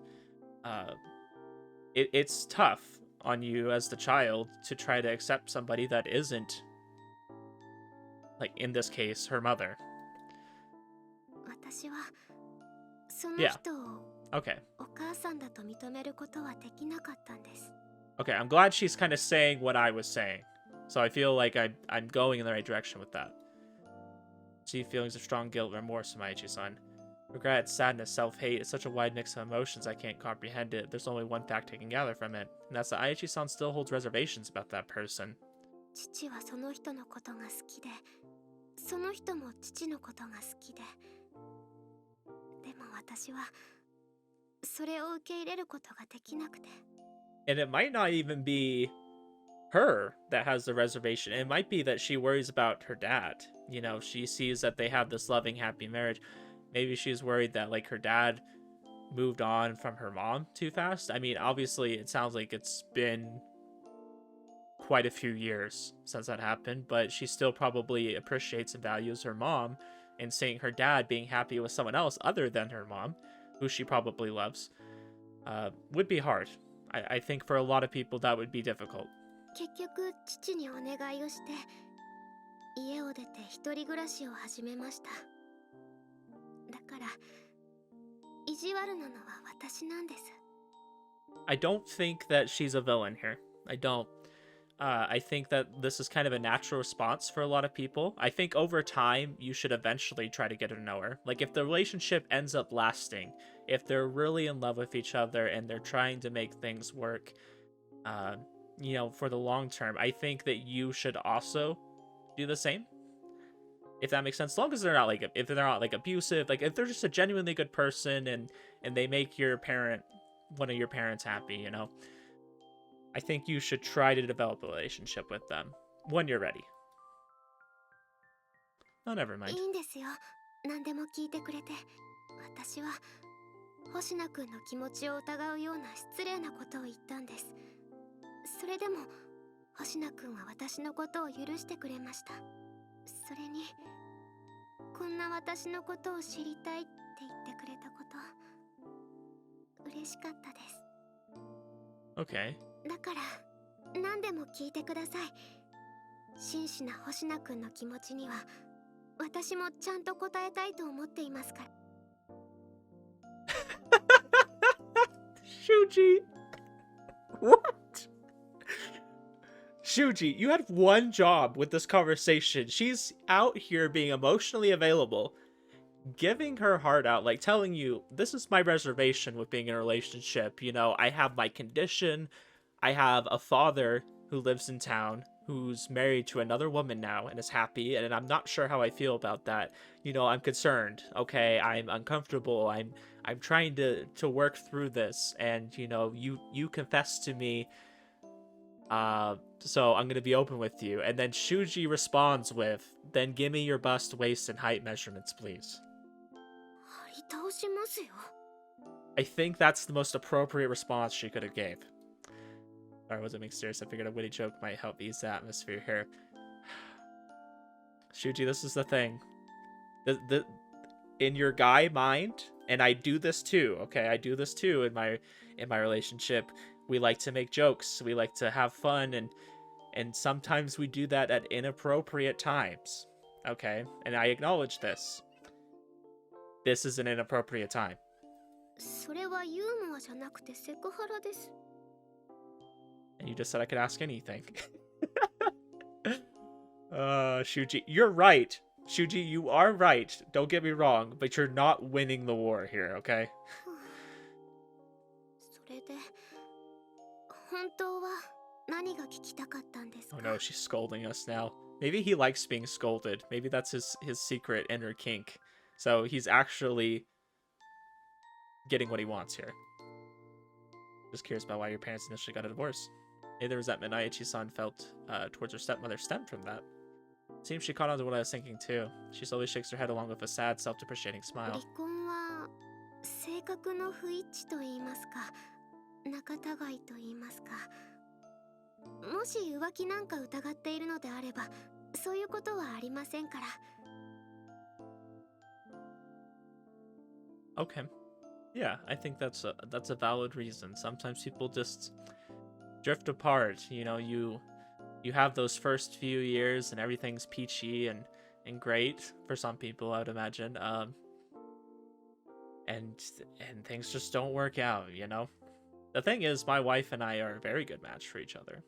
It's tough on you as the child to try to accept somebody that isn't, like in this case, her mother. 私はその Yeah. 人を Okay. お母さんだと認めることはできなかったんです。 Okay, I'm glad she's kind of saying what I was saying. So I feel like I'm going in the right direction with that. See feelings of strong guilt, remorse, Maichi-san. Regret, sadness, self-hate, it's such a wide mix of emotions I can't comprehend it. There's only one fact I can gather from it, and that's that Ayachi-san still holds reservations about that person. 父はその人のことが好きで、その人も父のことが好きで。でも私はそれを受け入れることができなくて。 And it might not even be her that has the reservation. It might be that she worries about her dad. You know, she sees that they have this loving, happy marriage. Maybe she's worried that, like, her dad moved on from her mom too fast. I mean, obviously, it sounds like it's been quite a few years since that happened, but she still probably appreciates and values her mom, and seeing her dad being happy with someone else other than her mom, who she probably loves, would be hard. I think for a lot of people that would be difficult. 結局父にお願いをして家を出て一人暮らしを始めました。だから意地悪なのは私なんです。 I don't think that she's a villain here. I don't. I think that this is kind of a natural response for a lot of people. I think over time, you should eventually try to get to know her. Like, if the relationship ends up lasting, if they're really in love with each other and they're trying to make things work, you know, for the long term, I think that you should also do the same. If that makes sense. As long as they're not, like, if they're not, like, abusive, like, if they're just a genuinely good person and they make your parent, one of your parents happy, you know, I think you should try to develop a relationship with them when you're ready. Oh, never mind. いいんですよ。何でも聞いてくれて。私は星名くんの気持ちを疑うような失礼なことを言ったんです。それでも星名くんは私のことを許してくれました。それにこんな私のことを知りたいって言ってくれたこと、嬉しかったです。 Okay. だから何でも聞いてください。真摯な星名くんの気持ちには私もちゃんと答えたいと思っていますから。Shuuji! What? Shuuji, you had one job with this conversation. She's out here being emotionally available, giving her heart out, like telling you, this is my reservation with being in a relationship. You know, I have my condition. I have a father who lives in town who's married to another woman now and is happy, and I'm not sure how I feel about that. You know, I'm concerned. Okay, I'm uncomfortable. I'm trying to work through this, and you know, you confess to me, so I'm gonna be open with you. And then Shuuji responds with, then give me your bust, waist, and height measurements, please. 張り倒しますよ。 I think that's the most appropriate response she could have gave. Sorry, I wasn't being serious. I figured a witty joke might help ease the atmosphere here. Shuuji, this is the thing. In your guy mind, and I do this too, okay? I do this too in my relationship. We like to make jokes. We like to have fun, and sometimes we do that at inappropriate times, okay? And I acknowledge this. this is an inappropriate time. それはユーモアじゃなくてセクハラです。 And you just said I could ask anything. Shuuji, you're right. Shuuji, you are right. Don't get me wrong, but you're not winning the war here, okay? それで本当は何が聞きたかったんですか？ Oh no, she's scolding us now. Maybe he likes being scolded. Maybe that's his secret inner kink. So he's actually getting what he wants here. Just curious about why your parents initially got a divorce. Maybe the resentment Ayachi-san felt towards her stepmother stemmed from that. Seems she caught on to what I was thinking too. She slowly shakes her head along with a sad, self-depreciating smile. 離婚は性格の不一致と言いますか、仲違いと言いますか。もし浮気なんか疑っているのであれば、そういうことはありませんから。 Okay. Yeah, I think that's a valid reason. Sometimes people just drift apart. You know, you have those first few years and everything's peachy and great for some people, I would imagine. And things just don't work out, you know. The thing is, my wife and I are a very good match for each other.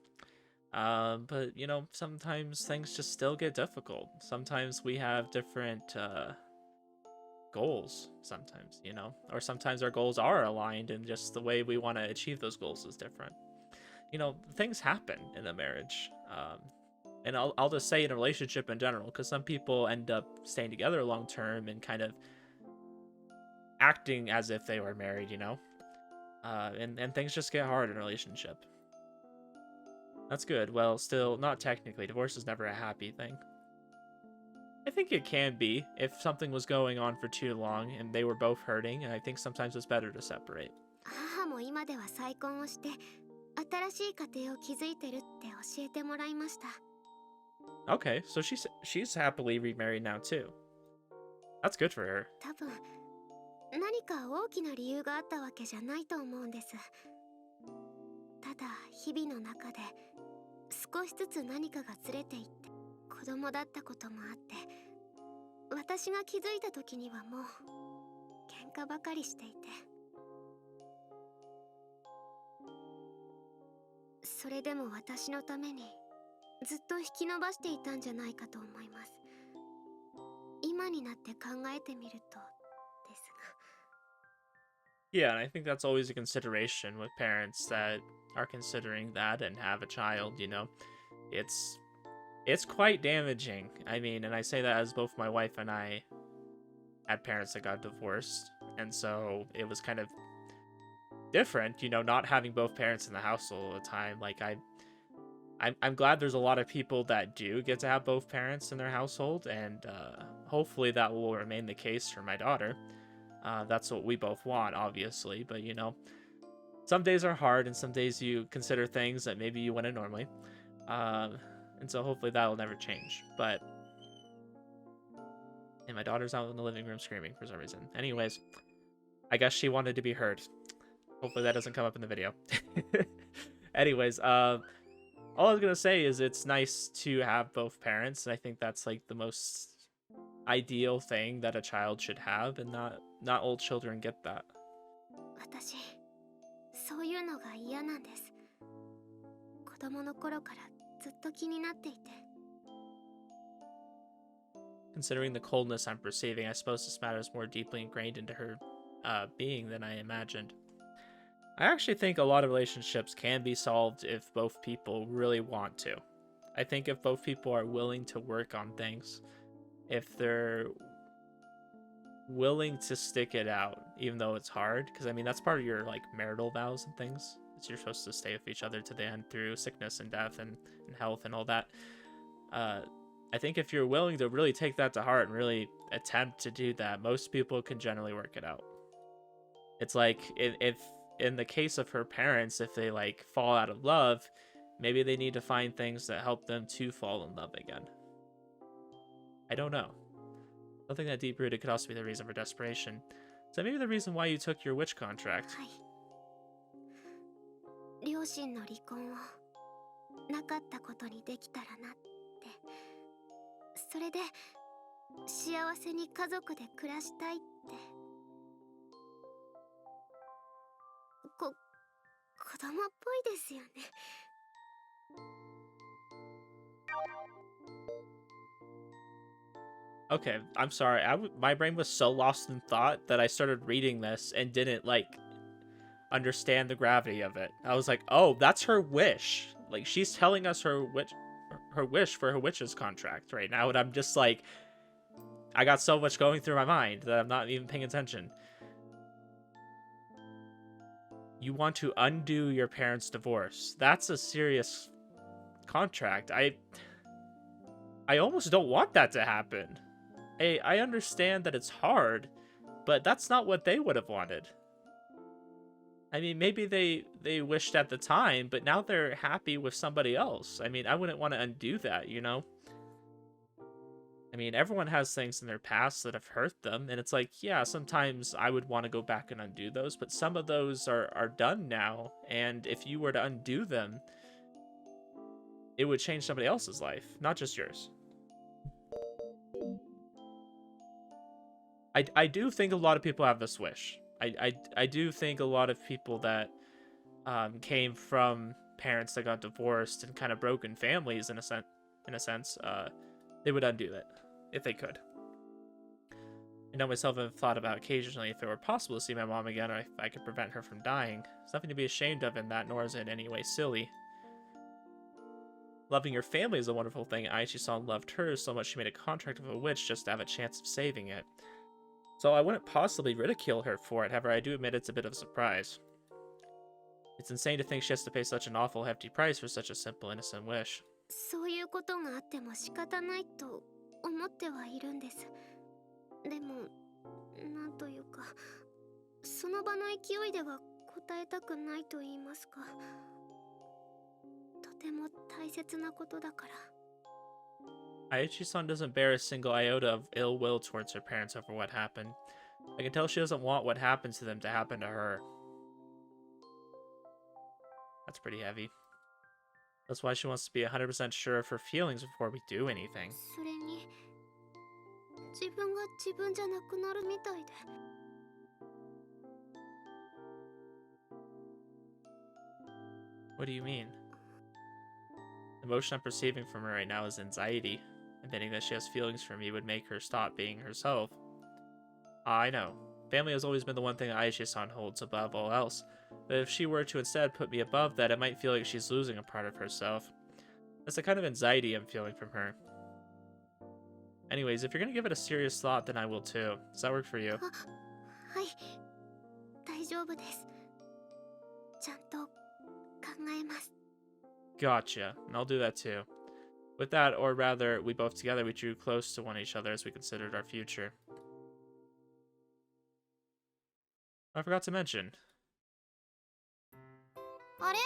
But you know, sometimes things just still get difficult. Sometimes we have different goals, sometimes, you know, or sometimes our goals are aligned and just the way we want to achieve those goals is different. You know, things happen in a marriage. And I'll just say in a relationship in general, because some people end up staying together long term and kind of acting as if they were married, you know. And things just get hard in a relationship. That's good. Well, still, not technically. Divorce is never a happy thing. I think it can be if something was going on for too long and they were both hurting, and I think sometimes it's better to separate. 母も今では再婚をして、新しい家庭を築いてるって教えてもらいました。 Okay, so she's happily remarried now too. That's good for her. 多分何か大きな理由があったわけじゃないと思うんです。ただ日々の中で少しずつ何かがずれていって、子供だったこともあって、私が気づいた時にはもう喧嘩ばかりしていて、それでも私のためにずっと引き伸ばしていたんじゃないかと思います。今になって考えてみるとですが。 Yeah, and I think that's always a consideration with parents that are considering that and have a child, you know. It's quite damaging. I mean, and I say that as both my wife and I had parents that got divorced, and so it was kind of different, you know, not having both parents in the house all the time. Like I'm glad there's a lot of people that do get to have both parents in their household, and hopefully that will remain the case for my daughter. That's what we both want, obviously, but you know, some days are hard and some days you consider things that maybe you wouldn't normally. And so hopefully that'll never change. But and my daughter's out in the living room screaming for some reason. Anyways, I guess she wanted to be heard. Hopefully that doesn't come up in the video. Anyways, all I was gonna say is it's nice to have both parents, and I think that's like the most ideal thing that a child should have, and not all children get that. 私、そういうのが嫌なんです。子供の頃からずっと気になっていて。 Considering the coldness I'm perceiving, I suppose this matter is more deeply ingrained into her being than I imagined. I actually think a lot of relationships can be solved if both people really want to. I think if both people are willing to work on things, if they're willing to stick it out, even though it's hard, because I mean, that's part of your like marital vows and things. You're supposed to stay with each other to the end through sickness and death and health and all that. I think if you're willing to really take that to heart and really attempt to do that, most people can generally work it out. It's like if in the case of her parents, if they like fall out of love, maybe they need to find things that help them to fall in love again. I don't know. Something that deep-rooted could also be the reason for desperation. So maybe the reason why you took your witch contract. はい。両親の離婚をなかったことにできたらなって。それで幸せに家族で暮らしたいって。子供っぽいですよね。Okay, I'm sorry. My brain was so lost in thought that I started reading this and didn't like understand the gravity of it. I was like, "Oh, that's her wish." Like she's telling us her wish for her witch's contract right now, and I'm just like, I got so much going through my mind that I'm not even paying attention. You want to undo your parents' divorce. That's a serious contract. I almost don't want that to happen. I understand that it's hard, but that's not what they would have wanted. I mean, maybe they wished at the time, but now they're happy with somebody else. I mean, I wouldn't want to undo that, you know? I mean, everyone has things in their past that have hurt them, and it's like, yeah, sometimes I would want to go back and undo those, but some of those are done now, and if you were to undo them, it would change somebody else's life, not just yours. I do think a lot of people have this wish. I do think a lot of people that came from parents that got divorced and kind of broken families in a sense, they would undo it if they could. I know myself have thought about occasionally if it were possible to see my mom again or if I could prevent her from dying. There's nothing to be ashamed of in that, nor is it in any way silly. Loving your family is a wonderful thing. Ayachi-san loved her so much she made a contract with a witch just to have a chance of saving it. So I wouldn't possibly ridicule her for it, however I do admit it's a bit of a surprise. It's insane to think she has to pay such an awful hefty price for such a simple innocent wish. そういうことがあっても仕方ないと思ってはいるんです。でも、なんというか、その場の勢いでは答えたくないと言いますか。とても大切なことだから。Ayachi-san doesn't bear a single iota of ill will towards her parents over what happened. I can tell she doesn't want what happened to them to happen to her. That's pretty heavy. That's why she wants to be 100% sure of her feelings before we do anything. それに、自分が自分じゃなくなるみたいで。What do you mean? The emotion I'm perceiving from her right now is anxiety. Admitting that she has feelings for me would make her stop being herself. I know. Family has always been the one thing Ayachi-san holds above all else. But if she were to instead put me above that, it might feel like she's losing a part of herself. That's the kind of anxiety I'm feeling from her. Anyways, if you're gonna give it a serious thought, then I will too. Does that work for you? はい、大丈夫です。ちゃんと考えます。 Gotcha. And I'll do that too. With that, or rather, we both together, we drew close to one another as we considered our future. I forgot to mention. あれ？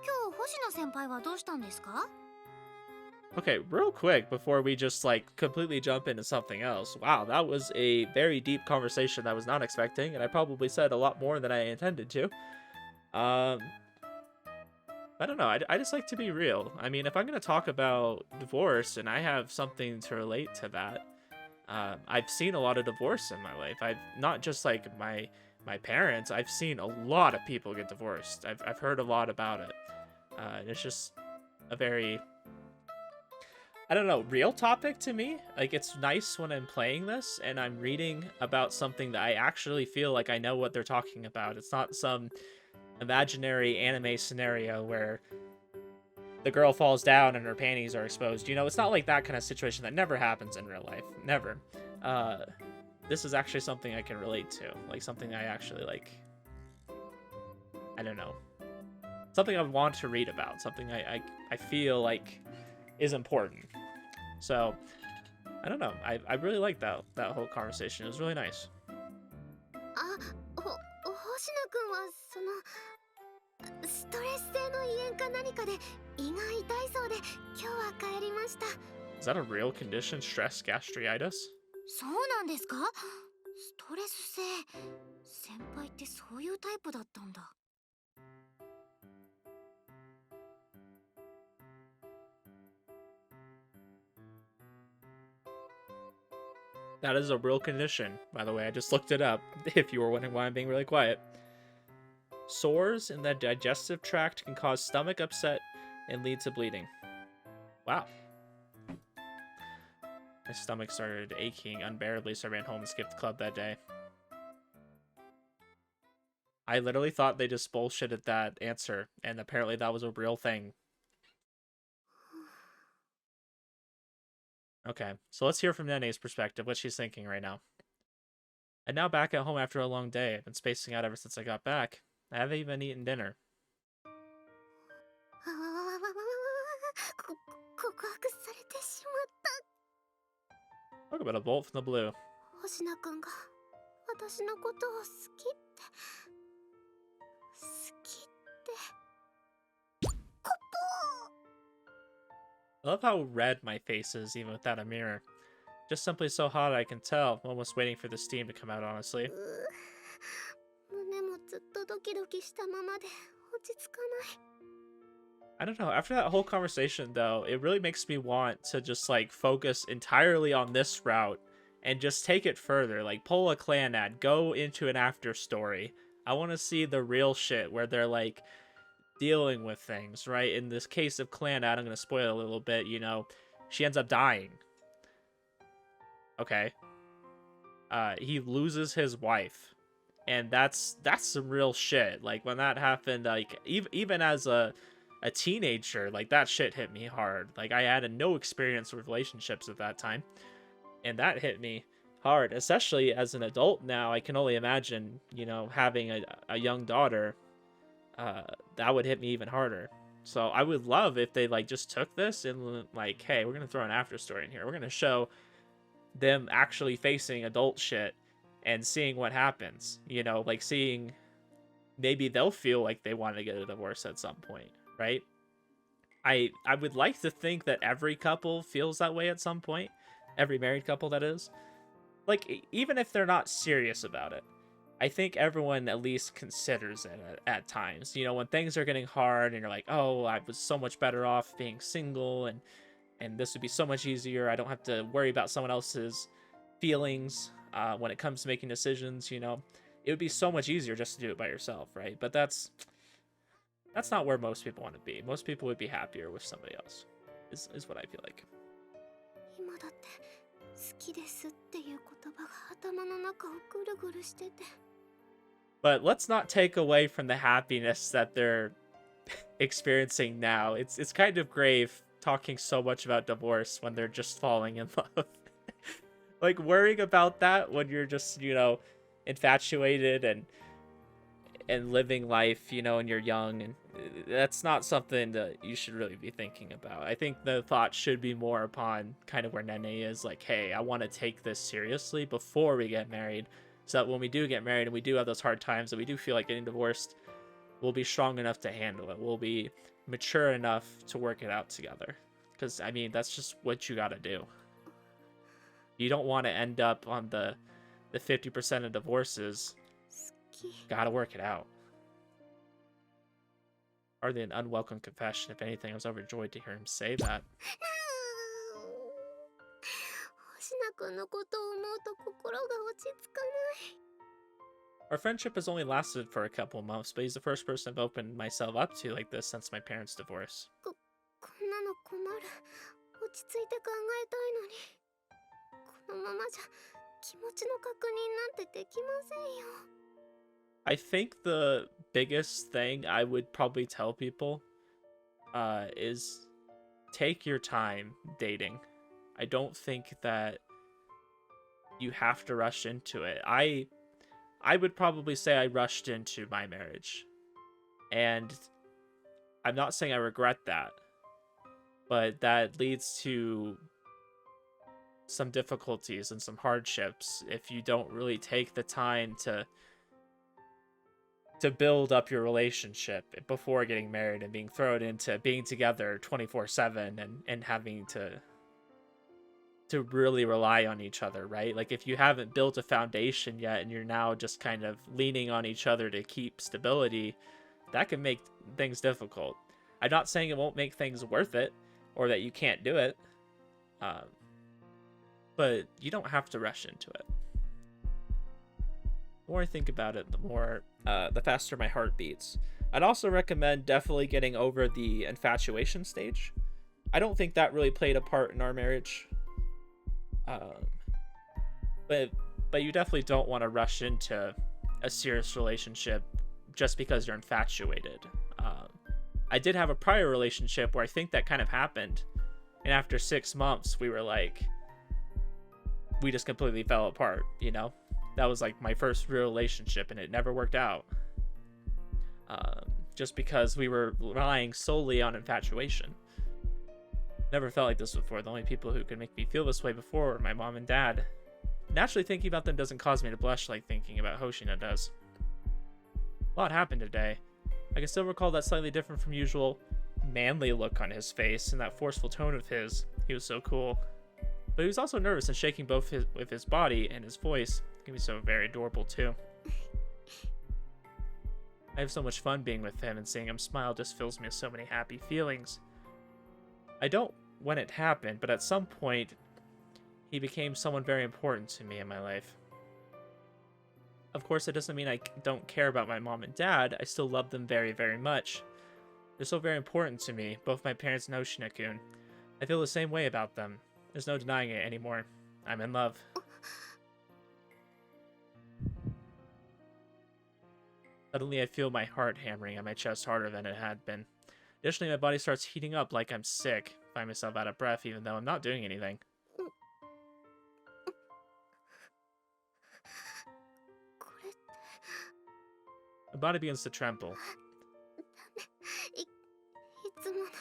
今日星野先輩はどうしたんですか？ Okay, real quick before we just like completely jump into something else. Wow, that was a very deep conversation that I was not expecting, and I probably said a lot more than I intended to. I don't know. I just like to be real. I mean, if I'm going to talk about divorce and I have something to relate to that, I've seen a lot of divorce in my life. I've not just like my parents. I've seen a lot of people get divorced. I've heard a lot about it. And it's just a very, I don't know, real topic to me. Like, it's nice when I'm playing this and I'm reading about something that I actually feel like I know what they're talking about. It's not some imaginary anime scenario where the girl falls down and her panties are exposed. You know, it's not like that kind of situation. That never happens in real life. Never. This is actually something I can relate to. Like, something I actually, like, I don't know. Something I want to read about. Something I feel like is important. So, I don't know. I really liked that whole conversation. It was really nice. 星野くんはそのストレス性の胃炎か何かで胃が痛いそうで今日は帰りました。 Is that a real condition? Stress gastritis? そうなんですか？ストレス性。先輩ってそういうタイプだったんだ。That is a real condition, by the way. I just looked it up, if you were wondering why I'm being really quiet. Sores in the digestive tract can cause stomach upset and lead to bleeding. Wow. My stomach started aching unbearably, so I ran home and skipped club that day. I literally thought they just bullshitted that answer, and apparently that was a real thing. Okay, so let's hear from Nene's perspective, what she's thinking right now. And now back at home after a long day. I've been spacing out ever since I got back. I haven't even eaten dinner. あわわわわわわわ告白されてしまっ Talk about a bolt from the blue. た。星名くんが私のことを好きってこと I love how red my face is, even without a mirror. Just simply so hot I can tell. I'm almost waiting for the steam to come out, honestly. 胸もずっとドキドキしたままで落ち着かない。 I don't know. After that whole conversation, though, it really makes me want to just, like, focus entirely on this route and just take it further. Like, pull a clan ad, go into an after story. I want to see the real shit where they're, like, dealing with things, right? In this case of clan ad, I'm going to spoil a little bit, you know, she ends up dying. Okay. He loses his wife. And that's some real shit. Like, when that happened, like, even as a teenager, like, that shit hit me hard. Like, I had no experience with relationships at that time, and that hit me hard, especially as an adult now. I can only imagine, you know, having a young daughter. That would hit me even harder. So I would love if they, like, just took this and, like, hey, we're gonna throw an after story in here, we're gonna show them actually facing adult shit and seeing what happens, you know, like, seeing maybe they'll feel like they want to get a divorce at some point, right? I would like to think that every couple feels that way at some point. Every married couple, that is. Like, even if they're not serious about it, I think everyone at least considers it at times. You know, when things are getting hard and you're like, oh, I was so much better off being single, and this would be so much easier. I don't have to worry about someone else's feelings when it comes to making decisions, you know. It would be so much easier just to do it by yourself, right? But that's not where most people want to be. Most people would be happier with somebody else, is what I feel like. 今だって好きですっていう言葉が頭の中をぐるぐるしてて。 But let's not take away from the happiness that they're experiencing now. It's kind of grave talking so much about divorce when they're just falling in love. Like, worrying about that when you're just, you know, infatuated and living life, you know, and you're young, and that's not something that you should really be thinking about. I think the thought should be more upon kind of where Nene is, like, hey, I want to take this seriously before we get married, so that when we do get married and we do have those hard times that we do feel like getting divorced, we'll be strong enough to handle it. We'll be mature enough to work it out together. Because, I mean, that's just what you gotta do. You don't want to end up on the 50% of divorces. 好き。 Gotta work it out. Hardly an unwelcome confession. If anything, I was overjoyed to hear him say that. 星名くんのことを思うと心が落ち着かない。 Our friendship has only lasted for a couple of months, but he's the first person I've opened myself up to like this since my parents' divorce. こんなの困る。落ち着いて考えたいのに。このままじゃ気持ちの確認なんてできませんよ。 I think the biggest thing I would probably tell people is take your time dating. I don't think that you have to rush into it. I would probably say I rushed into my marriage. And I'm not saying I regret that, but that leads to some difficulties and some hardships if you don't really take the time to build up your relationship before getting married and being thrown into being together 24/7 and having to really rely on each other, right? Like, if you haven't built a foundation yet and you're now just kind of leaning on each other to keep stability, that can make things difficult. I'm not saying it won't make things worth it or that you can't do it. but you don't have to rush into it. The more I think about it, the faster my heart beats. I'd also recommend definitely getting over the infatuation stage. I don't think that really played a part in our marriage. But you definitely don't want to rush into a serious relationship just because you're infatuated. I did have a prior relationship where I think that kind of happened, and after 6 months we were like, we just completely fell apart, you know? That was like my first real relationship, and it never worked out. Just because we were relying solely on infatuation. Never felt like this before. The only people who could make me feel this way before were my mom and dad. Naturally, thinking about them doesn't cause me to blush like thinking about Hoshina does. A lot happened today. I can still recall that slightly different from usual manly look on his face and that forceful tone of his. He was so cool. But he was also nervous and shaking both with his body and his voice. It can be so very adorable too. I have so much fun being with him, and seeing him smile just fills me with so many happy feelings. I don't when it happened, but at some point, he became someone very important to me in my life. Of course, it doesn't mean I don't care about my mom and dad. I still love them very, very much. They're so very important to me, both my parents and Hoshina-kun. I feel the same way about them. There's no denying it anymore. I'm in love. Suddenly, I feel my heart hammering on my chest harder than it had been. Additionally, my body starts heating up like I'm sick. I find myself out of breath even though I'm not doing anything. My body begins to tremble. いつものきっ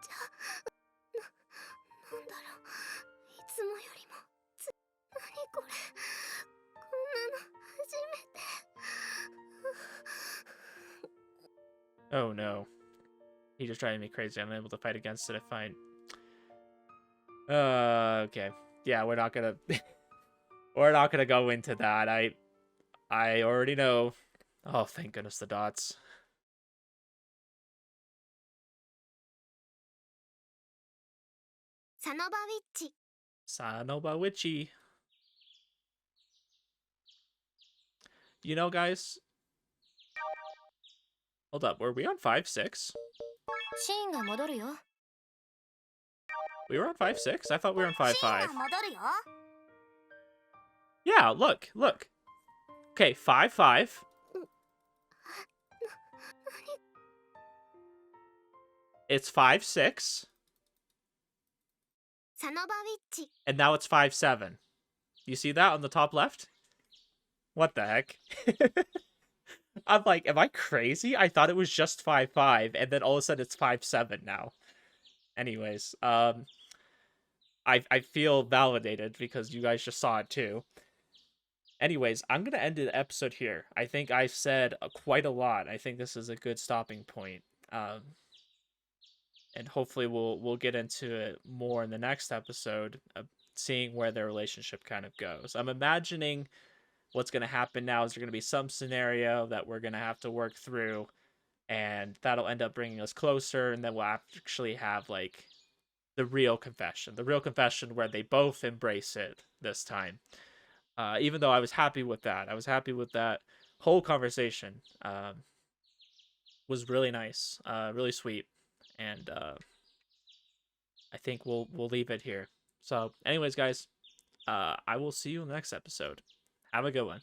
ちゃなんだろういつもよりも何これこんなの初めて Oh no. He just driving me crazy. I'm unable to fight against it. I find... okay. Yeah, we're not gonna... we're not gonna go into that. I already know. Oh, thank goodness the dots. Sanoba-wichi. Sanoba-wichi. You know, guys... Hold up, were we on 5-6? シーンが戻るよ。 We were on 5-6? I thought we were on 5-5. シーンが戻るよ。 Yeah, look. Okay, 5-5. It's 5-6. サノバ-ウィッチ。 And now it's 5-7. You see that on the top left? What the heck? I'm like, am I crazy? I thought it was just 5-5, and then all of a sudden it's 5-7 now. Anyways, I feel validated because you guys just saw it too. Anyways, I'm gonna end the episode here. I think I've said quite a lot. I think this is a good stopping point. And hopefully we'll get into it more in the next episode, seeing where their relationship kind of goes. I'm imagining what's going to happen now is there's going to be some scenario that we're going to have to work through, and that'll end up bringing us closer, and then we'll actually have, like, the real confession where they both embrace it this time. Even though I was happy with that. Whole conversation. Was really nice, really sweet, and I think we'll leave it here. So, anyways, guys, I will see you in the next episode. Have a good one.